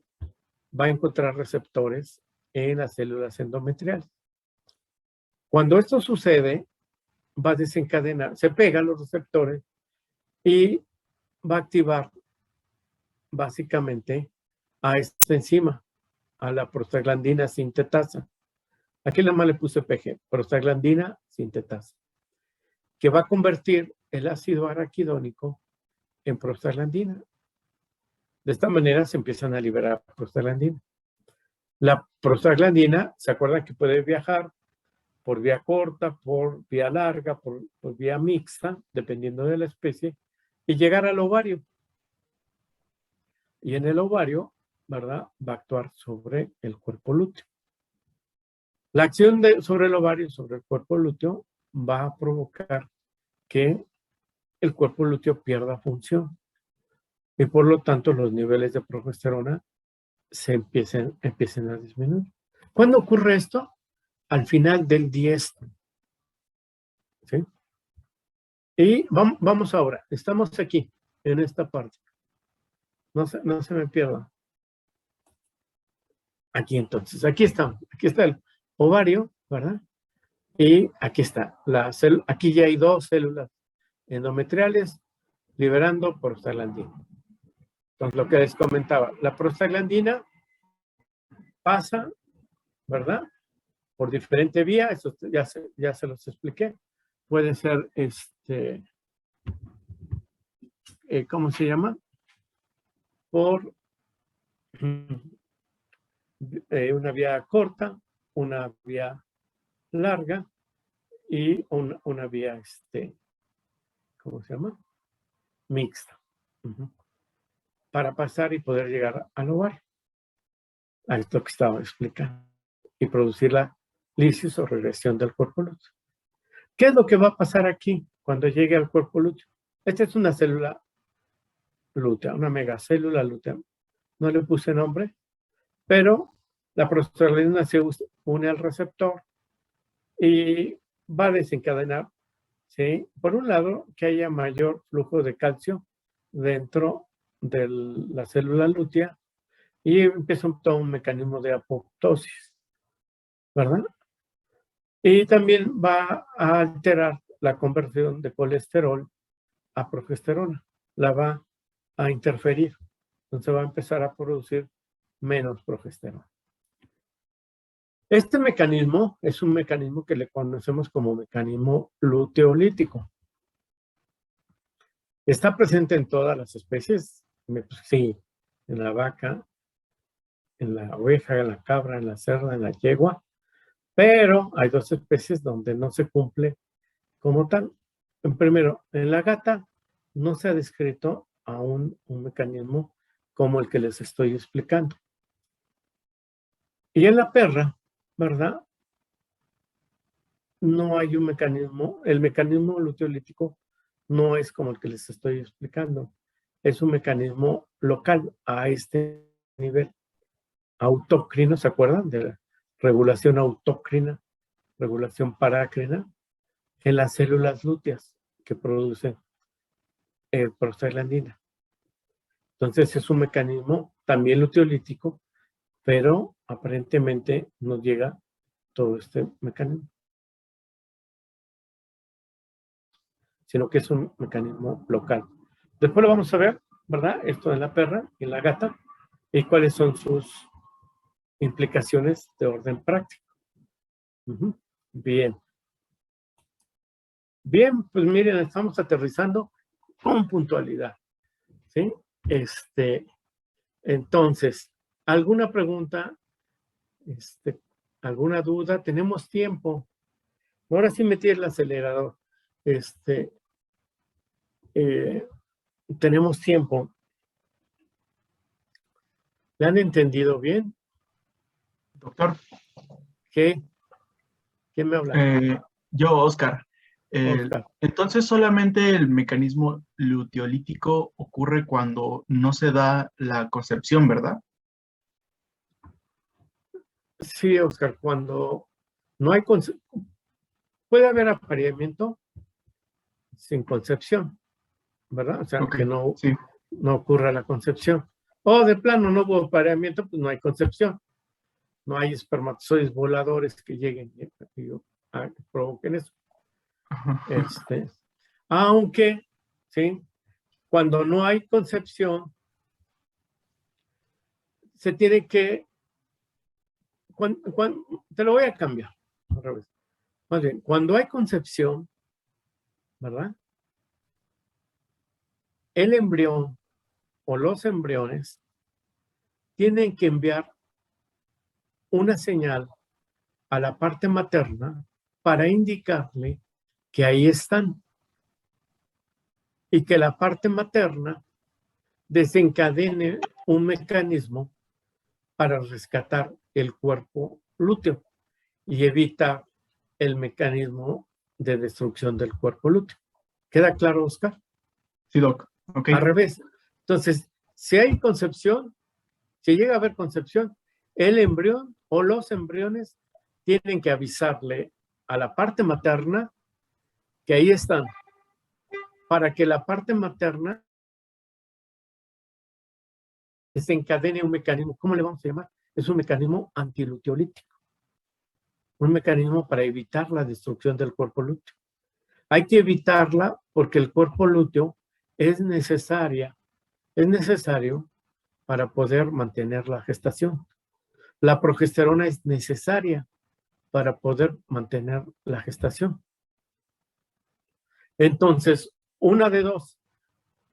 Va a encontrar receptores en las células endometriales. Cuando esto sucede, va a desencadenar, se pegan los receptores y va a activar básicamente a esta enzima, a la prostaglandina sintetasa. Aquí nada más le puse PG, prostaglandina sintetasa, que va a convertir el ácido araquidónico en prostaglandina. De esta manera se empiezan a liberar prostaglandina. La prostaglandina, ¿se acuerdan que puede viajar por vía corta, por vía larga, por vía mixta, dependiendo de la especie, y llegar al ovario? Y en el ovario, ¿verdad?, va a actuar sobre el cuerpo lúteo. La acción sobre el ovario, sobre el cuerpo lúteo, va a provocar que el cuerpo lúteo pierda función. Y por lo tanto, los niveles de progesterona se empiecen a disminuir. ¿Cuándo ocurre esto? Al final del diestro. ¿Sí? Y vamos ahora. Estamos aquí, en esta parte. No se me pierda. Aquí entonces, aquí estamos. Aquí está el ovario, ¿verdad? Y aquí está. Aquí ya hay dos células endometriales liberando prostaglandina. Entonces, lo que les comentaba, la prostaglandina pasa, ¿verdad?, por diferente vía, eso ya se los expliqué. Puede ser, ¿cómo se llama? Por una vía corta, una vía larga y una vía, ¿cómo se llama? Mixta. Para pasar y poder llegar al ovario. A esto que estaba explicando. Y producir la lisis o regresión del cuerpo lúteo. ¿Qué es lo que va a pasar aquí cuando llegue al cuerpo lúteo? Esta es una célula lútea, una megacélula lútea. No le puse nombre, pero la prostaglandina se une al receptor y va a desencadenar, ¿sí?, por un lado, que haya mayor flujo de calcio dentro de la célula lútea y empieza todo un mecanismo de apoptosis, ¿verdad? Y también va a alterar la conversión de colesterol a progesterona, la va a interferir, entonces va a empezar a producir menos progesterona. Este mecanismo es un mecanismo que le conocemos como mecanismo luteolítico. ¿Está presente en todas las especies? Pues sí, en la vaca, en la oveja, en la cabra, en la cerda, en la yegua, pero hay dos especies donde no se cumple como tal. Primero, en la gata no se ha descrito aún un mecanismo como el que les estoy explicando. Y en la perra, ¿verdad?, no hay un mecanismo, el mecanismo luteolítico no es como el que les estoy explicando. Es un mecanismo local a este nivel. Autócrino, ¿se acuerdan? De la regulación autócrina, regulación parácrina, en las células lúteas que producen prostaglandina. Entonces es un mecanismo también luteolítico, pero aparentemente no llega todo este mecanismo, sino que es un mecanismo local. Después lo vamos a ver, ¿verdad? Esto en la perra y en la gata, y cuáles son sus implicaciones de orden práctico. Bien. Bien, pues miren, estamos aterrizando con puntualidad, ¿sí? Entonces, ¿alguna pregunta? ¿Alguna duda? Tenemos tiempo. Ahora sí metí el acelerador. Tenemos tiempo. ¿Le han entendido bien? Doctor, ¿Qué? ¿Quién me habla? yo, Oscar. Oscar. Entonces, solamente el mecanismo luteolítico ocurre cuando no se da la concepción, ¿verdad? Sí, Oscar, cuando no hay concepción, puede haber apareamiento sin concepción, ¿verdad? O sea, Ok, que no sí. ocurra la concepción. O de plano no hubo apareamiento, pues no hay concepción, no hay espermatozoides voladores que lleguen y provoquen eso. Aunque, ¿sí? Cuando no hay concepción, se tiene que, te lo voy a cambiar, al revés. Más bien, cuando hay concepción, ¿verdad? El embrión o los embriones tienen que enviar una señal a la parte materna para indicarle que ahí están y que la parte materna desencadene un mecanismo para rescatar el cuerpo lúteo y evita el mecanismo de destrucción del cuerpo lúteo. ¿Queda claro, Oscar? Sí, Doc. Ok. Al revés. Entonces, si hay concepción, si llega a haber concepción, el embrión o los embriones tienen que avisarle a la parte materna que ahí están, para que la parte materna desencadene un mecanismo. ¿Cómo le vamos a llamar? Es un mecanismo antiluteolítico. Un mecanismo para evitar la destrucción del cuerpo lúteo. Hay que evitarla porque el cuerpo lúteo es necesario para poder mantener la gestación. La progesterona es necesaria para poder mantener la gestación. Entonces, una de dos.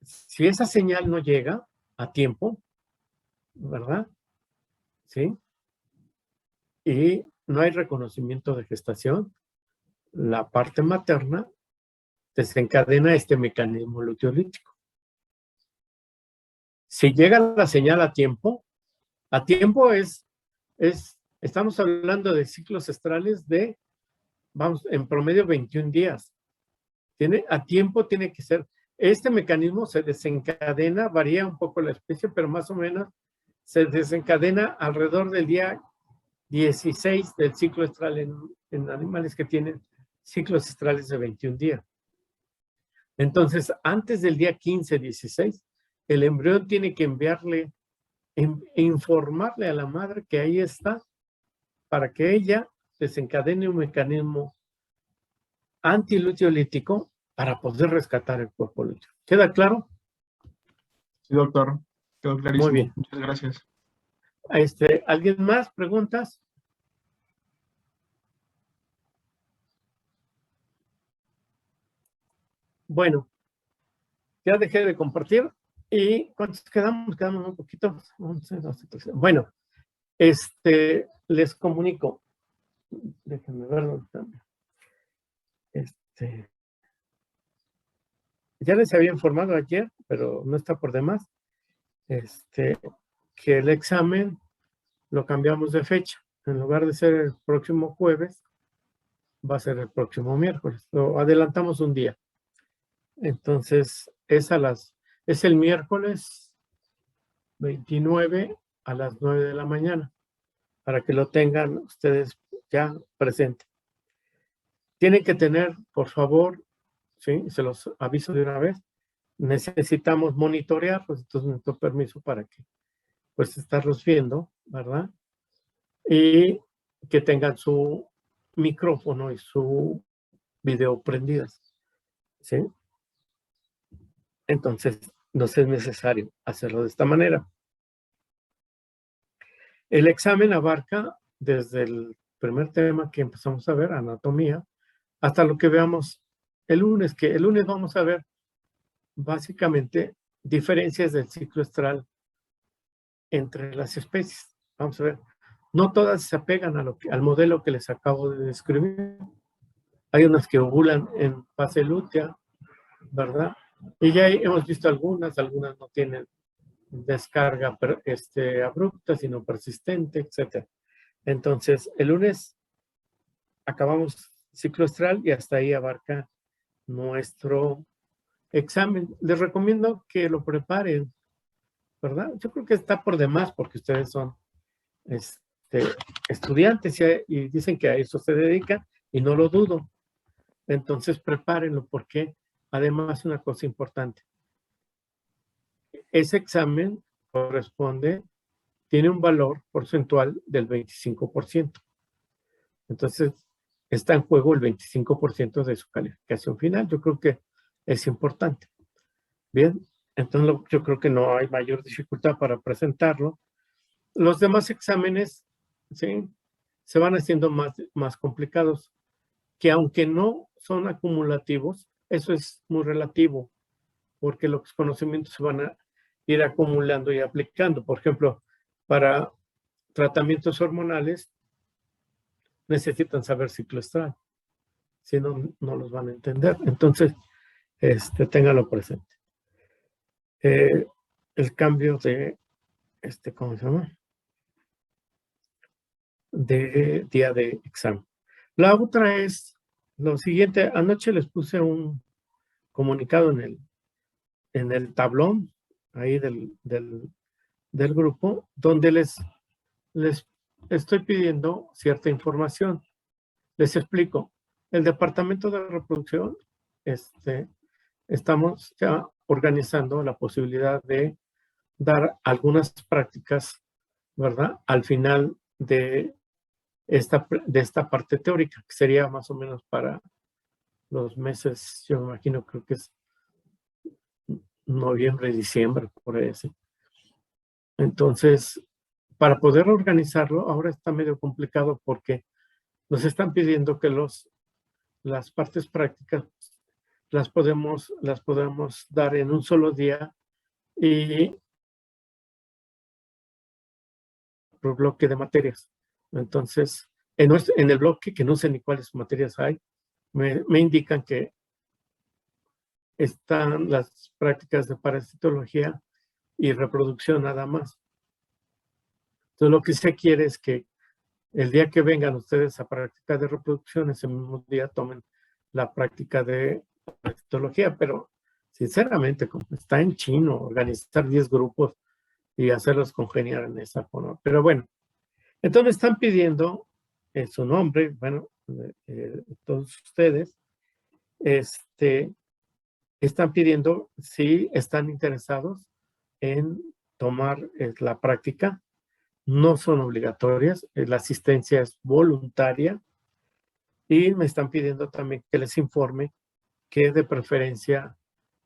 Si esa señal no llega a tiempo, ¿verdad? ¿Sí? Y no hay reconocimiento de gestación, la parte materna desencadena este mecanismo luteolítico. Si llega la señal a tiempo estamos hablando de ciclos estrales de, en promedio 21 días. A tiempo tiene que ser, este mecanismo se desencadena, varía un poco la especie, pero más o menos se desencadena alrededor del día 16 del ciclo estral en animales que tienen ciclos estrales de 21 días. Entonces, antes del día 15, 16, el embrión tiene que informarle a la madre que ahí está para que ella desencadene un mecanismo antiluteolítico para poder rescatar el cuerpo lúteo. ¿Queda claro? Sí, doctor. Quedó clarísimo. Muy bien. Muchas gracias. ¿Alguien más? ¿Preguntas? Bueno, ya dejé de compartir. ¿Y cuántos quedamos? Quedamos un poquito. 11, 12, 13. Bueno, les comunico. Déjenme verlo también. Ya les había informado ayer, pero no está por demás, que el examen lo cambiamos de fecha. En lugar de ser el próximo jueves, va a ser el próximo miércoles. Lo adelantamos un día. Entonces, es el miércoles 29 a las 9 de la mañana, para que lo tengan ustedes ya presente. Tienen que tener, por favor, ¿sí? Se los aviso de una vez, necesitamos monitorear, pues entonces necesito permiso para que, pues, estarlos viendo, ¿verdad? Y que tengan su micrófono y su video prendidas, ¿sí? Entonces, no es necesario hacerlo de esta manera. El examen abarca desde el primer tema que empezamos a ver, anatomía, hasta lo que veamos el lunes, que el lunes vamos a ver básicamente diferencias del ciclo estral entre las especies. Vamos a ver, no todas se apegan al modelo que les acabo de describir. Hay unas que ovulan en fase lútea, ¿verdad? Y ya hemos visto algunas no tienen descarga abrupta, sino persistente, etc. Entonces, el lunes acabamos ciclo estral y hasta ahí abarca nuestro examen. Les recomiendo que lo preparen, ¿verdad? Yo creo que está por demás porque ustedes son estudiantes y dicen que a eso se dedican y no lo dudo. Entonces prepárenlo porque además una cosa importante. Ese examen corresponde tiene un valor porcentual del 25%. Entonces, está en juego el 25% de su calificación final. Yo creo que es importante. Bien, entonces yo creo que no hay mayor dificultad para presentarlo. Los demás exámenes, ¿sí?, se van haciendo más complicados, que aunque no son acumulativos, eso es muy relativo, porque los conocimientos se van a ir acumulando y aplicando. Por ejemplo, para tratamientos hormonales necesitan saber cicloestral, si no, no los van a entender. Entonces, ténganlo presente. El cambio de, ¿cómo se llama? De día de examen. La otra es lo siguiente. Anoche les puse un comunicado en el tablón ahí del grupo, donde les estoy pidiendo cierta información. Les explico. El departamento de reproducción, estamos ya organizando la posibilidad de dar algunas prácticas, ¿verdad?, al final de esta parte teórica, que sería más o menos para los meses, yo me imagino, creo que es noviembre, diciembre, por ahí así. Entonces, para poder organizarlo, ahora está medio complicado porque nos están pidiendo que las partes prácticas las podemos dar en un solo día y por bloque de materias. Entonces, en el bloque, que no sé ni cuáles materias hay, me indican que están las prácticas de parasitología y reproducción nada más. Entonces, lo que se quiere es que el día que vengan ustedes a práctica de reproducción, ese mismo día tomen la práctica de parasitología, pero sinceramente, como está en chino, organizar 10 grupos y hacerlos congeniar en esa forma. Pero bueno, entonces están pidiendo su nombre, bueno, todos ustedes, están pidiendo si están interesados en tomar la práctica. No son obligatorias, la asistencia es voluntaria y me están pidiendo también que les informe que de preferencia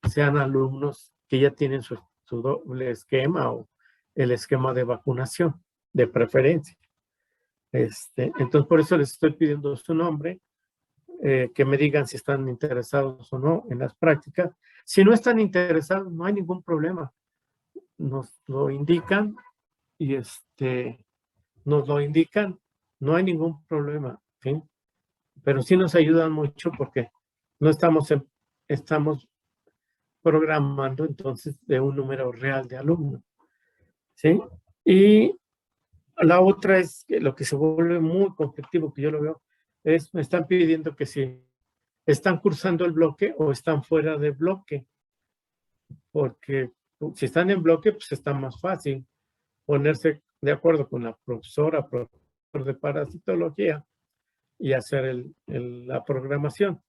sean alumnos que ya tienen su doble esquema o el esquema de vacunación, de preferencia. Entonces, por eso les estoy pidiendo su nombre, que me digan si están interesados o no en las prácticas. Si no están interesados, no hay ningún problema. Nos lo indican y nos lo indican, no hay ningún problema, ¿sí? Pero sí nos ayudan mucho porque no estamos programando entonces de un número real de alumnos, ¿sí? Y la otra es que lo que se vuelve muy conflictivo, que yo lo veo, es me están pidiendo que si están cursando el bloque o están fuera de bloque, porque si están en bloque, pues está más fácil ponerse de acuerdo con la profesor de parasitología y hacer la programación.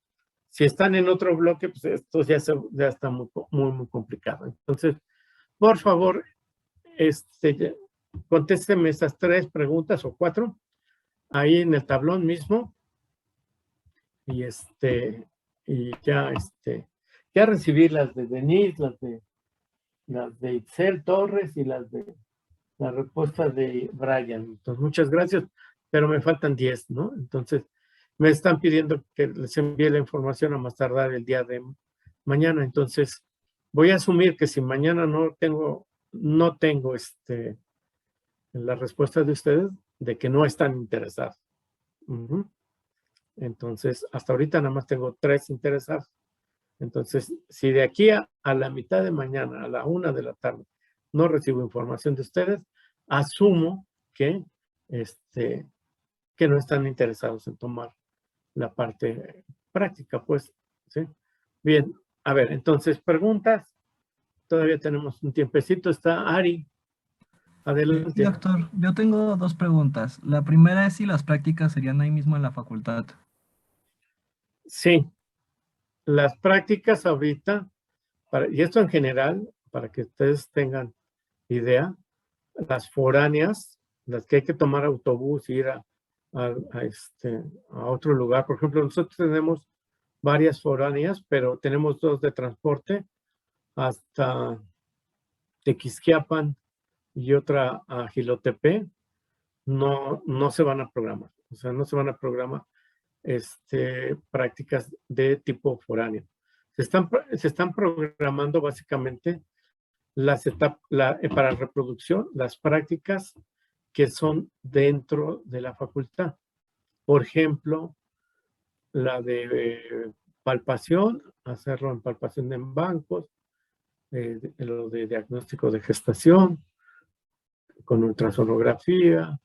Si están en otro bloque, pues esto ya está muy, muy complicado. Entonces, por favor, contésteme esas 3 preguntas o 4 ahí en el tablón mismo y ya recibí las de Denise, las de Itzel Torres y la respuesta de Brian. Entonces, muchas gracias, pero me faltan 10, ¿no? Entonces, me están pidiendo que les envíe la información a más tardar el día de mañana. Entonces, voy a asumir que si mañana no tengo la respuesta de ustedes, de que no están interesados. Entonces, hasta ahorita nada más tengo 3 interesados. Entonces, si de aquí a la mitad de mañana, a la 1 de la tarde, no recibo información de ustedes, asumo que no están interesados en tomar la parte práctica, pues, ¿sí? Bien, a ver, entonces, preguntas. Todavía tenemos un tiempecito. Está Ari. Sí, Adelante. doctor, yo tengo 2 preguntas. La primera es si las prácticas serían ahí mismo en la facultad. Sí, las prácticas ahorita, y esto en general, para que ustedes tengan idea, las foráneas, las que hay que tomar autobús y ir a otro lugar. Por ejemplo, nosotros tenemos varias foráneas, pero tenemos 2 de transporte hasta Tequisquiapan y otra a Jilotepec. No se van a programar. O sea, no se van a programar prácticas de tipo foráneo. Se están programando básicamente para reproducción, las prácticas que son dentro de la facultad. Por ejemplo, la de palpación, hacerlo en palpación en bancos, lo de diagnóstico de gestación, con ultrasonografía,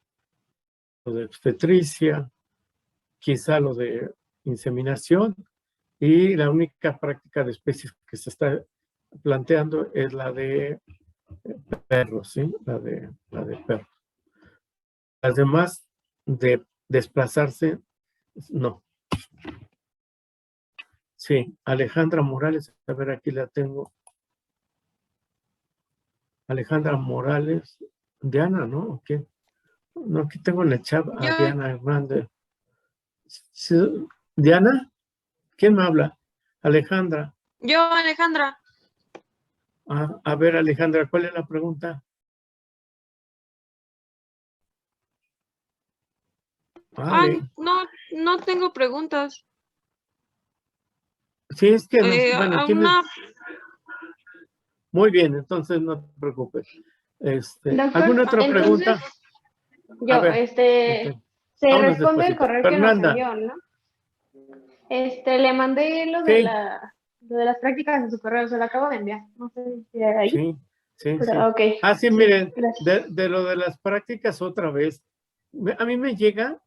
lo de obstetricia, quizá lo de inseminación, y la única práctica de especies que se está planteando es la de perros, ¿sí? La de perros. Las demás de desplazarse, no. Sí, Alejandra Morales, a ver, aquí la tengo. Alejandra Morales, Diana, ¿no? ¿O qué? No, aquí tengo en el chat a Yo, Diana Hernández. Sí, ¿Diana? ¿Quién me habla? Alejandra. Alejandra. A ver, Alejandra, ¿cuál es la pregunta? Vale. No tengo preguntas. Sí, es que, bueno, Una, muy bien, entonces no te preocupes. Doctor, ¿Alguna otra entonces, pregunta? yo, A ver, se vámonos responde el despacito. correo que nos Fernanda. envió, ¿no? Le mandé lo Sí. de lo de las prácticas en su correo, se lo acabo de enviar. No sé si era ahí. Sí, sí, Pero, sí. ok. Sí, miren, Gracias. de lo de las prácticas otra vez. A mí me llega,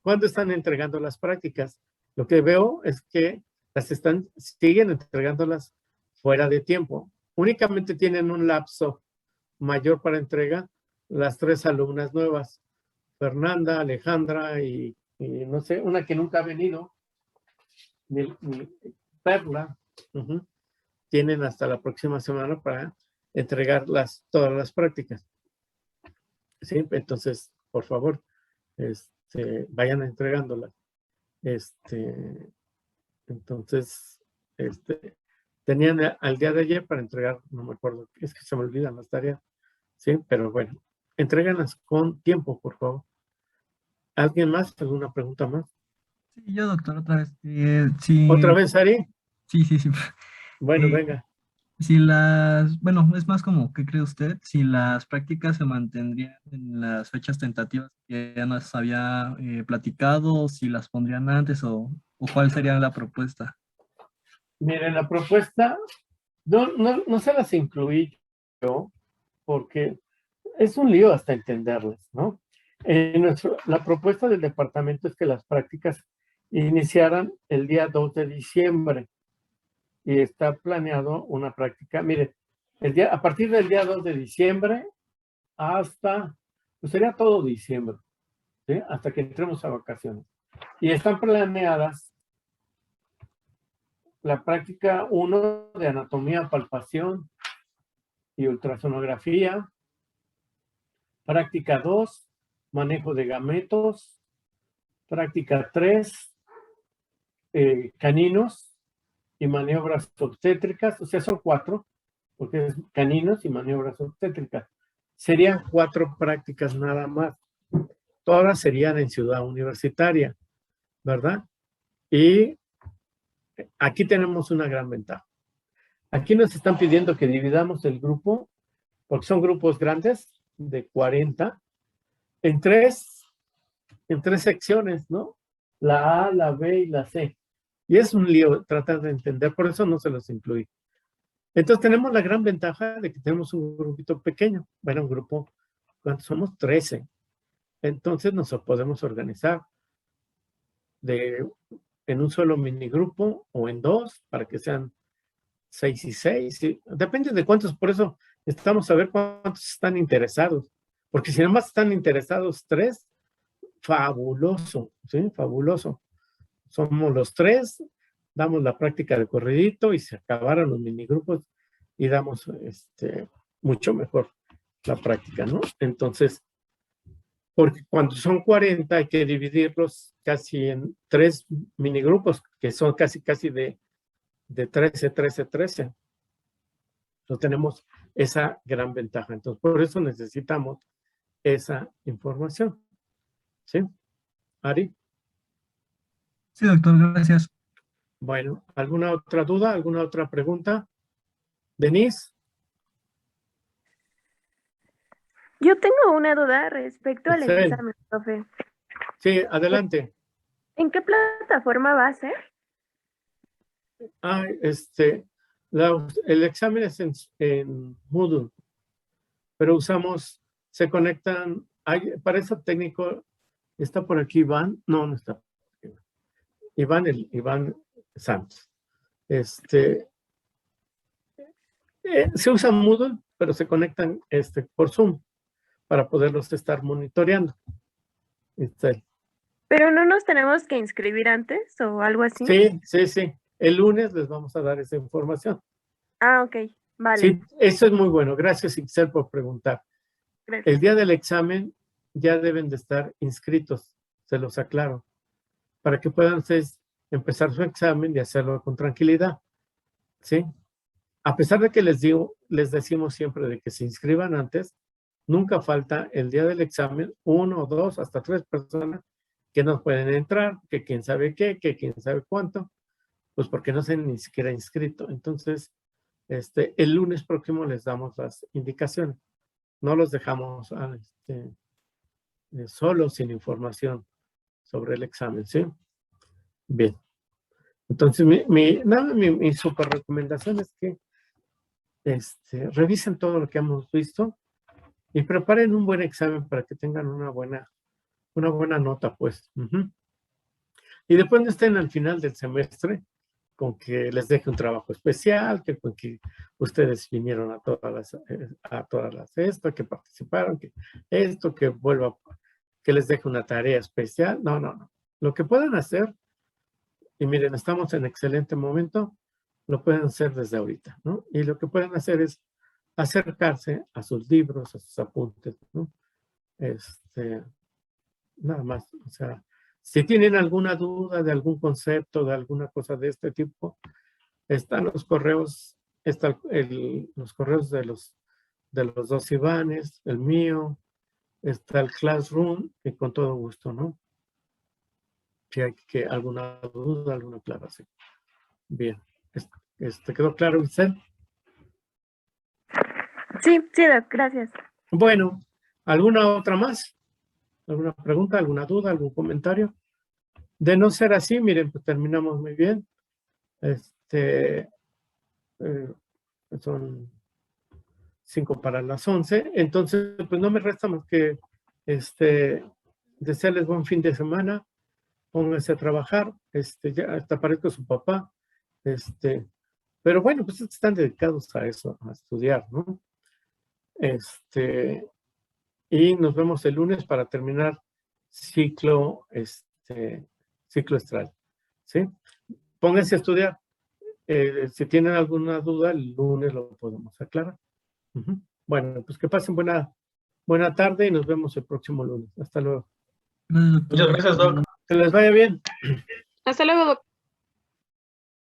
cuando están entregando las prácticas. Lo que veo es que siguen entregándolas fuera de tiempo. Únicamente tienen un lapso mayor para entrega las 3 alumnas nuevas, Fernanda, Alejandra y no sé, una que nunca ha venido, ni Perla. Tienen hasta la próxima semana para entregar todas las prácticas. ¿Sí? Entonces, por favor, vayan entregándolas. Entonces, tenían al día de ayer para entregar, no me acuerdo, es que se me olvidan las tareas, ¿sí? Pero bueno, entréganlas con tiempo, por favor. ¿Alguien más? ¿Alguna pregunta más? Sí, yo, doctor, otra vez. Sí, ¿Otra vez, Ari? sí, sí, sí. Bueno, Eh, venga. bueno, es más como, ¿qué cree usted? Si las prácticas se mantendrían en las fechas tentativas que ya nos había platicado, si las pondrían antes o cuál sería la propuesta. Miren, la propuesta, no se las incluí yo, porque es un lío hasta entenderlas, ¿no? La propuesta del departamento es que las prácticas iniciaran el día 2 de diciembre y está planeado una práctica, mire, a partir del día 2 de diciembre hasta, pues sería todo diciembre, ¿sí? Hasta que entremos a vacaciones. Y están planeadas la práctica 1 de anatomía, palpación y ultrasonografía, práctica 2, manejo de gametos, práctica 3, caninos y maniobras obstétricas, o sea, son 4, porque es caninos y maniobras obstétricas. Serían 4 prácticas nada más. Todas serían en Ciudad Universitaria, ¿verdad? Y aquí tenemos una gran ventaja. Aquí nos están pidiendo que dividamos el grupo, porque son grupos grandes, de 40, en tres secciones, ¿no? La A, la B y la C. Y es un lío tratar de entender, por eso no se los incluí. Entonces tenemos la gran ventaja de que tenemos un grupito pequeño. Bueno, un grupo, ¿cuántos somos? 13. Entonces nos podemos organizar en un solo minigrupo o en 2 para que sean 6 y 6. Depende de cuántos, por eso necesitamos saber cuántos están interesados. Porque si nada más están interesados 3, fabuloso, ¿sí? Fabuloso. Somos los 3, damos la práctica de corridito y se acabaron los minigrupos y damos mucho mejor. la práctica, ¿no? Entonces, porque cuando son 40 hay que dividirlos casi en 3 minigrupos, que son casi de 13. Entonces tenemos esa gran ventaja. Entonces, por eso necesitamos esa información. ¿Sí? Ari. Sí, doctor, gracias. Bueno, ¿alguna otra duda? ¿Alguna otra pregunta? Denise. Yo tengo una duda respecto al Excel. examen, profe. Sí, adelante. ¿En qué plataforma va a ser? El examen es en Moodle, pero se conectan, para eso técnico, está por aquí Iván, no está. Iván Santos. Se usa Moodle, pero se conectan por Zoom para poderlos estar monitoreando. ¿Pero no nos tenemos que inscribir antes o algo así? Sí. El lunes les vamos a dar esa información. Ah, ok, vale. Sí, eso es muy bueno. Gracias, Ixel, por preguntar. Gracias. El día del examen ya deben de estar inscritos, se los aclaro, para que puedan ustedes empezar su examen y hacerlo con tranquilidad. ¿Sí? A pesar de que les decimos siempre de que se inscriban antes, nunca falta el día del examen 1, 2, hasta 3 personas que no pueden entrar, que quién sabe qué, que quién sabe cuánto, pues porque no se han ni siquiera inscrito. Entonces, el lunes próximo les damos las indicaciones. No los dejamos solos sin información sobre el examen, ¿sí? Bien. Entonces, mi super recomendación es que revisen todo lo que hemos visto y preparen un buen examen para que tengan una buena nota, pues. Y después no estén al final del semestre con que les deje un trabajo especial, con que ustedes vinieron a todas las esto, que participaron, que les deje una tarea especial. No. Lo que puedan hacer, y miren, estamos en excelente momento, lo pueden hacer desde ahorita, ¿no? Y lo que pueden hacer es acercarse a sus libros, a sus apuntes, ¿no? Nada más, o sea, si tienen alguna duda de algún concepto, de alguna cosa de este tipo, están los correos, los correos de los 2 Ivanes, el mío, está el Classroom, y con todo gusto, ¿no? Si hay alguna duda, alguna aclaración. Bien. ¿Quedó claro, Vicente? Sí, Doc, gracias. Bueno, ¿alguna otra más? ¿Alguna pregunta, alguna duda, algún comentario? De no ser así, miren, pues terminamos muy bien. Son 5 para las 11. Entonces, pues no me resta más que desearles buen fin de semana. Pónganse a trabajar. Ya hasta aparezco su papá. Pero bueno, pues están dedicados a eso, a estudiar, ¿no? Y nos vemos el lunes para terminar ciclo estral. ¿Sí? Pónganse a estudiar. Si tienen alguna duda, el lunes lo podemos aclarar. Bueno, pues que pasen buena tarde y nos vemos el próximo lunes. Hasta luego. Gracias, doctor. Muchas gracias, Doc. Que les vaya bien. Hasta luego, doctor.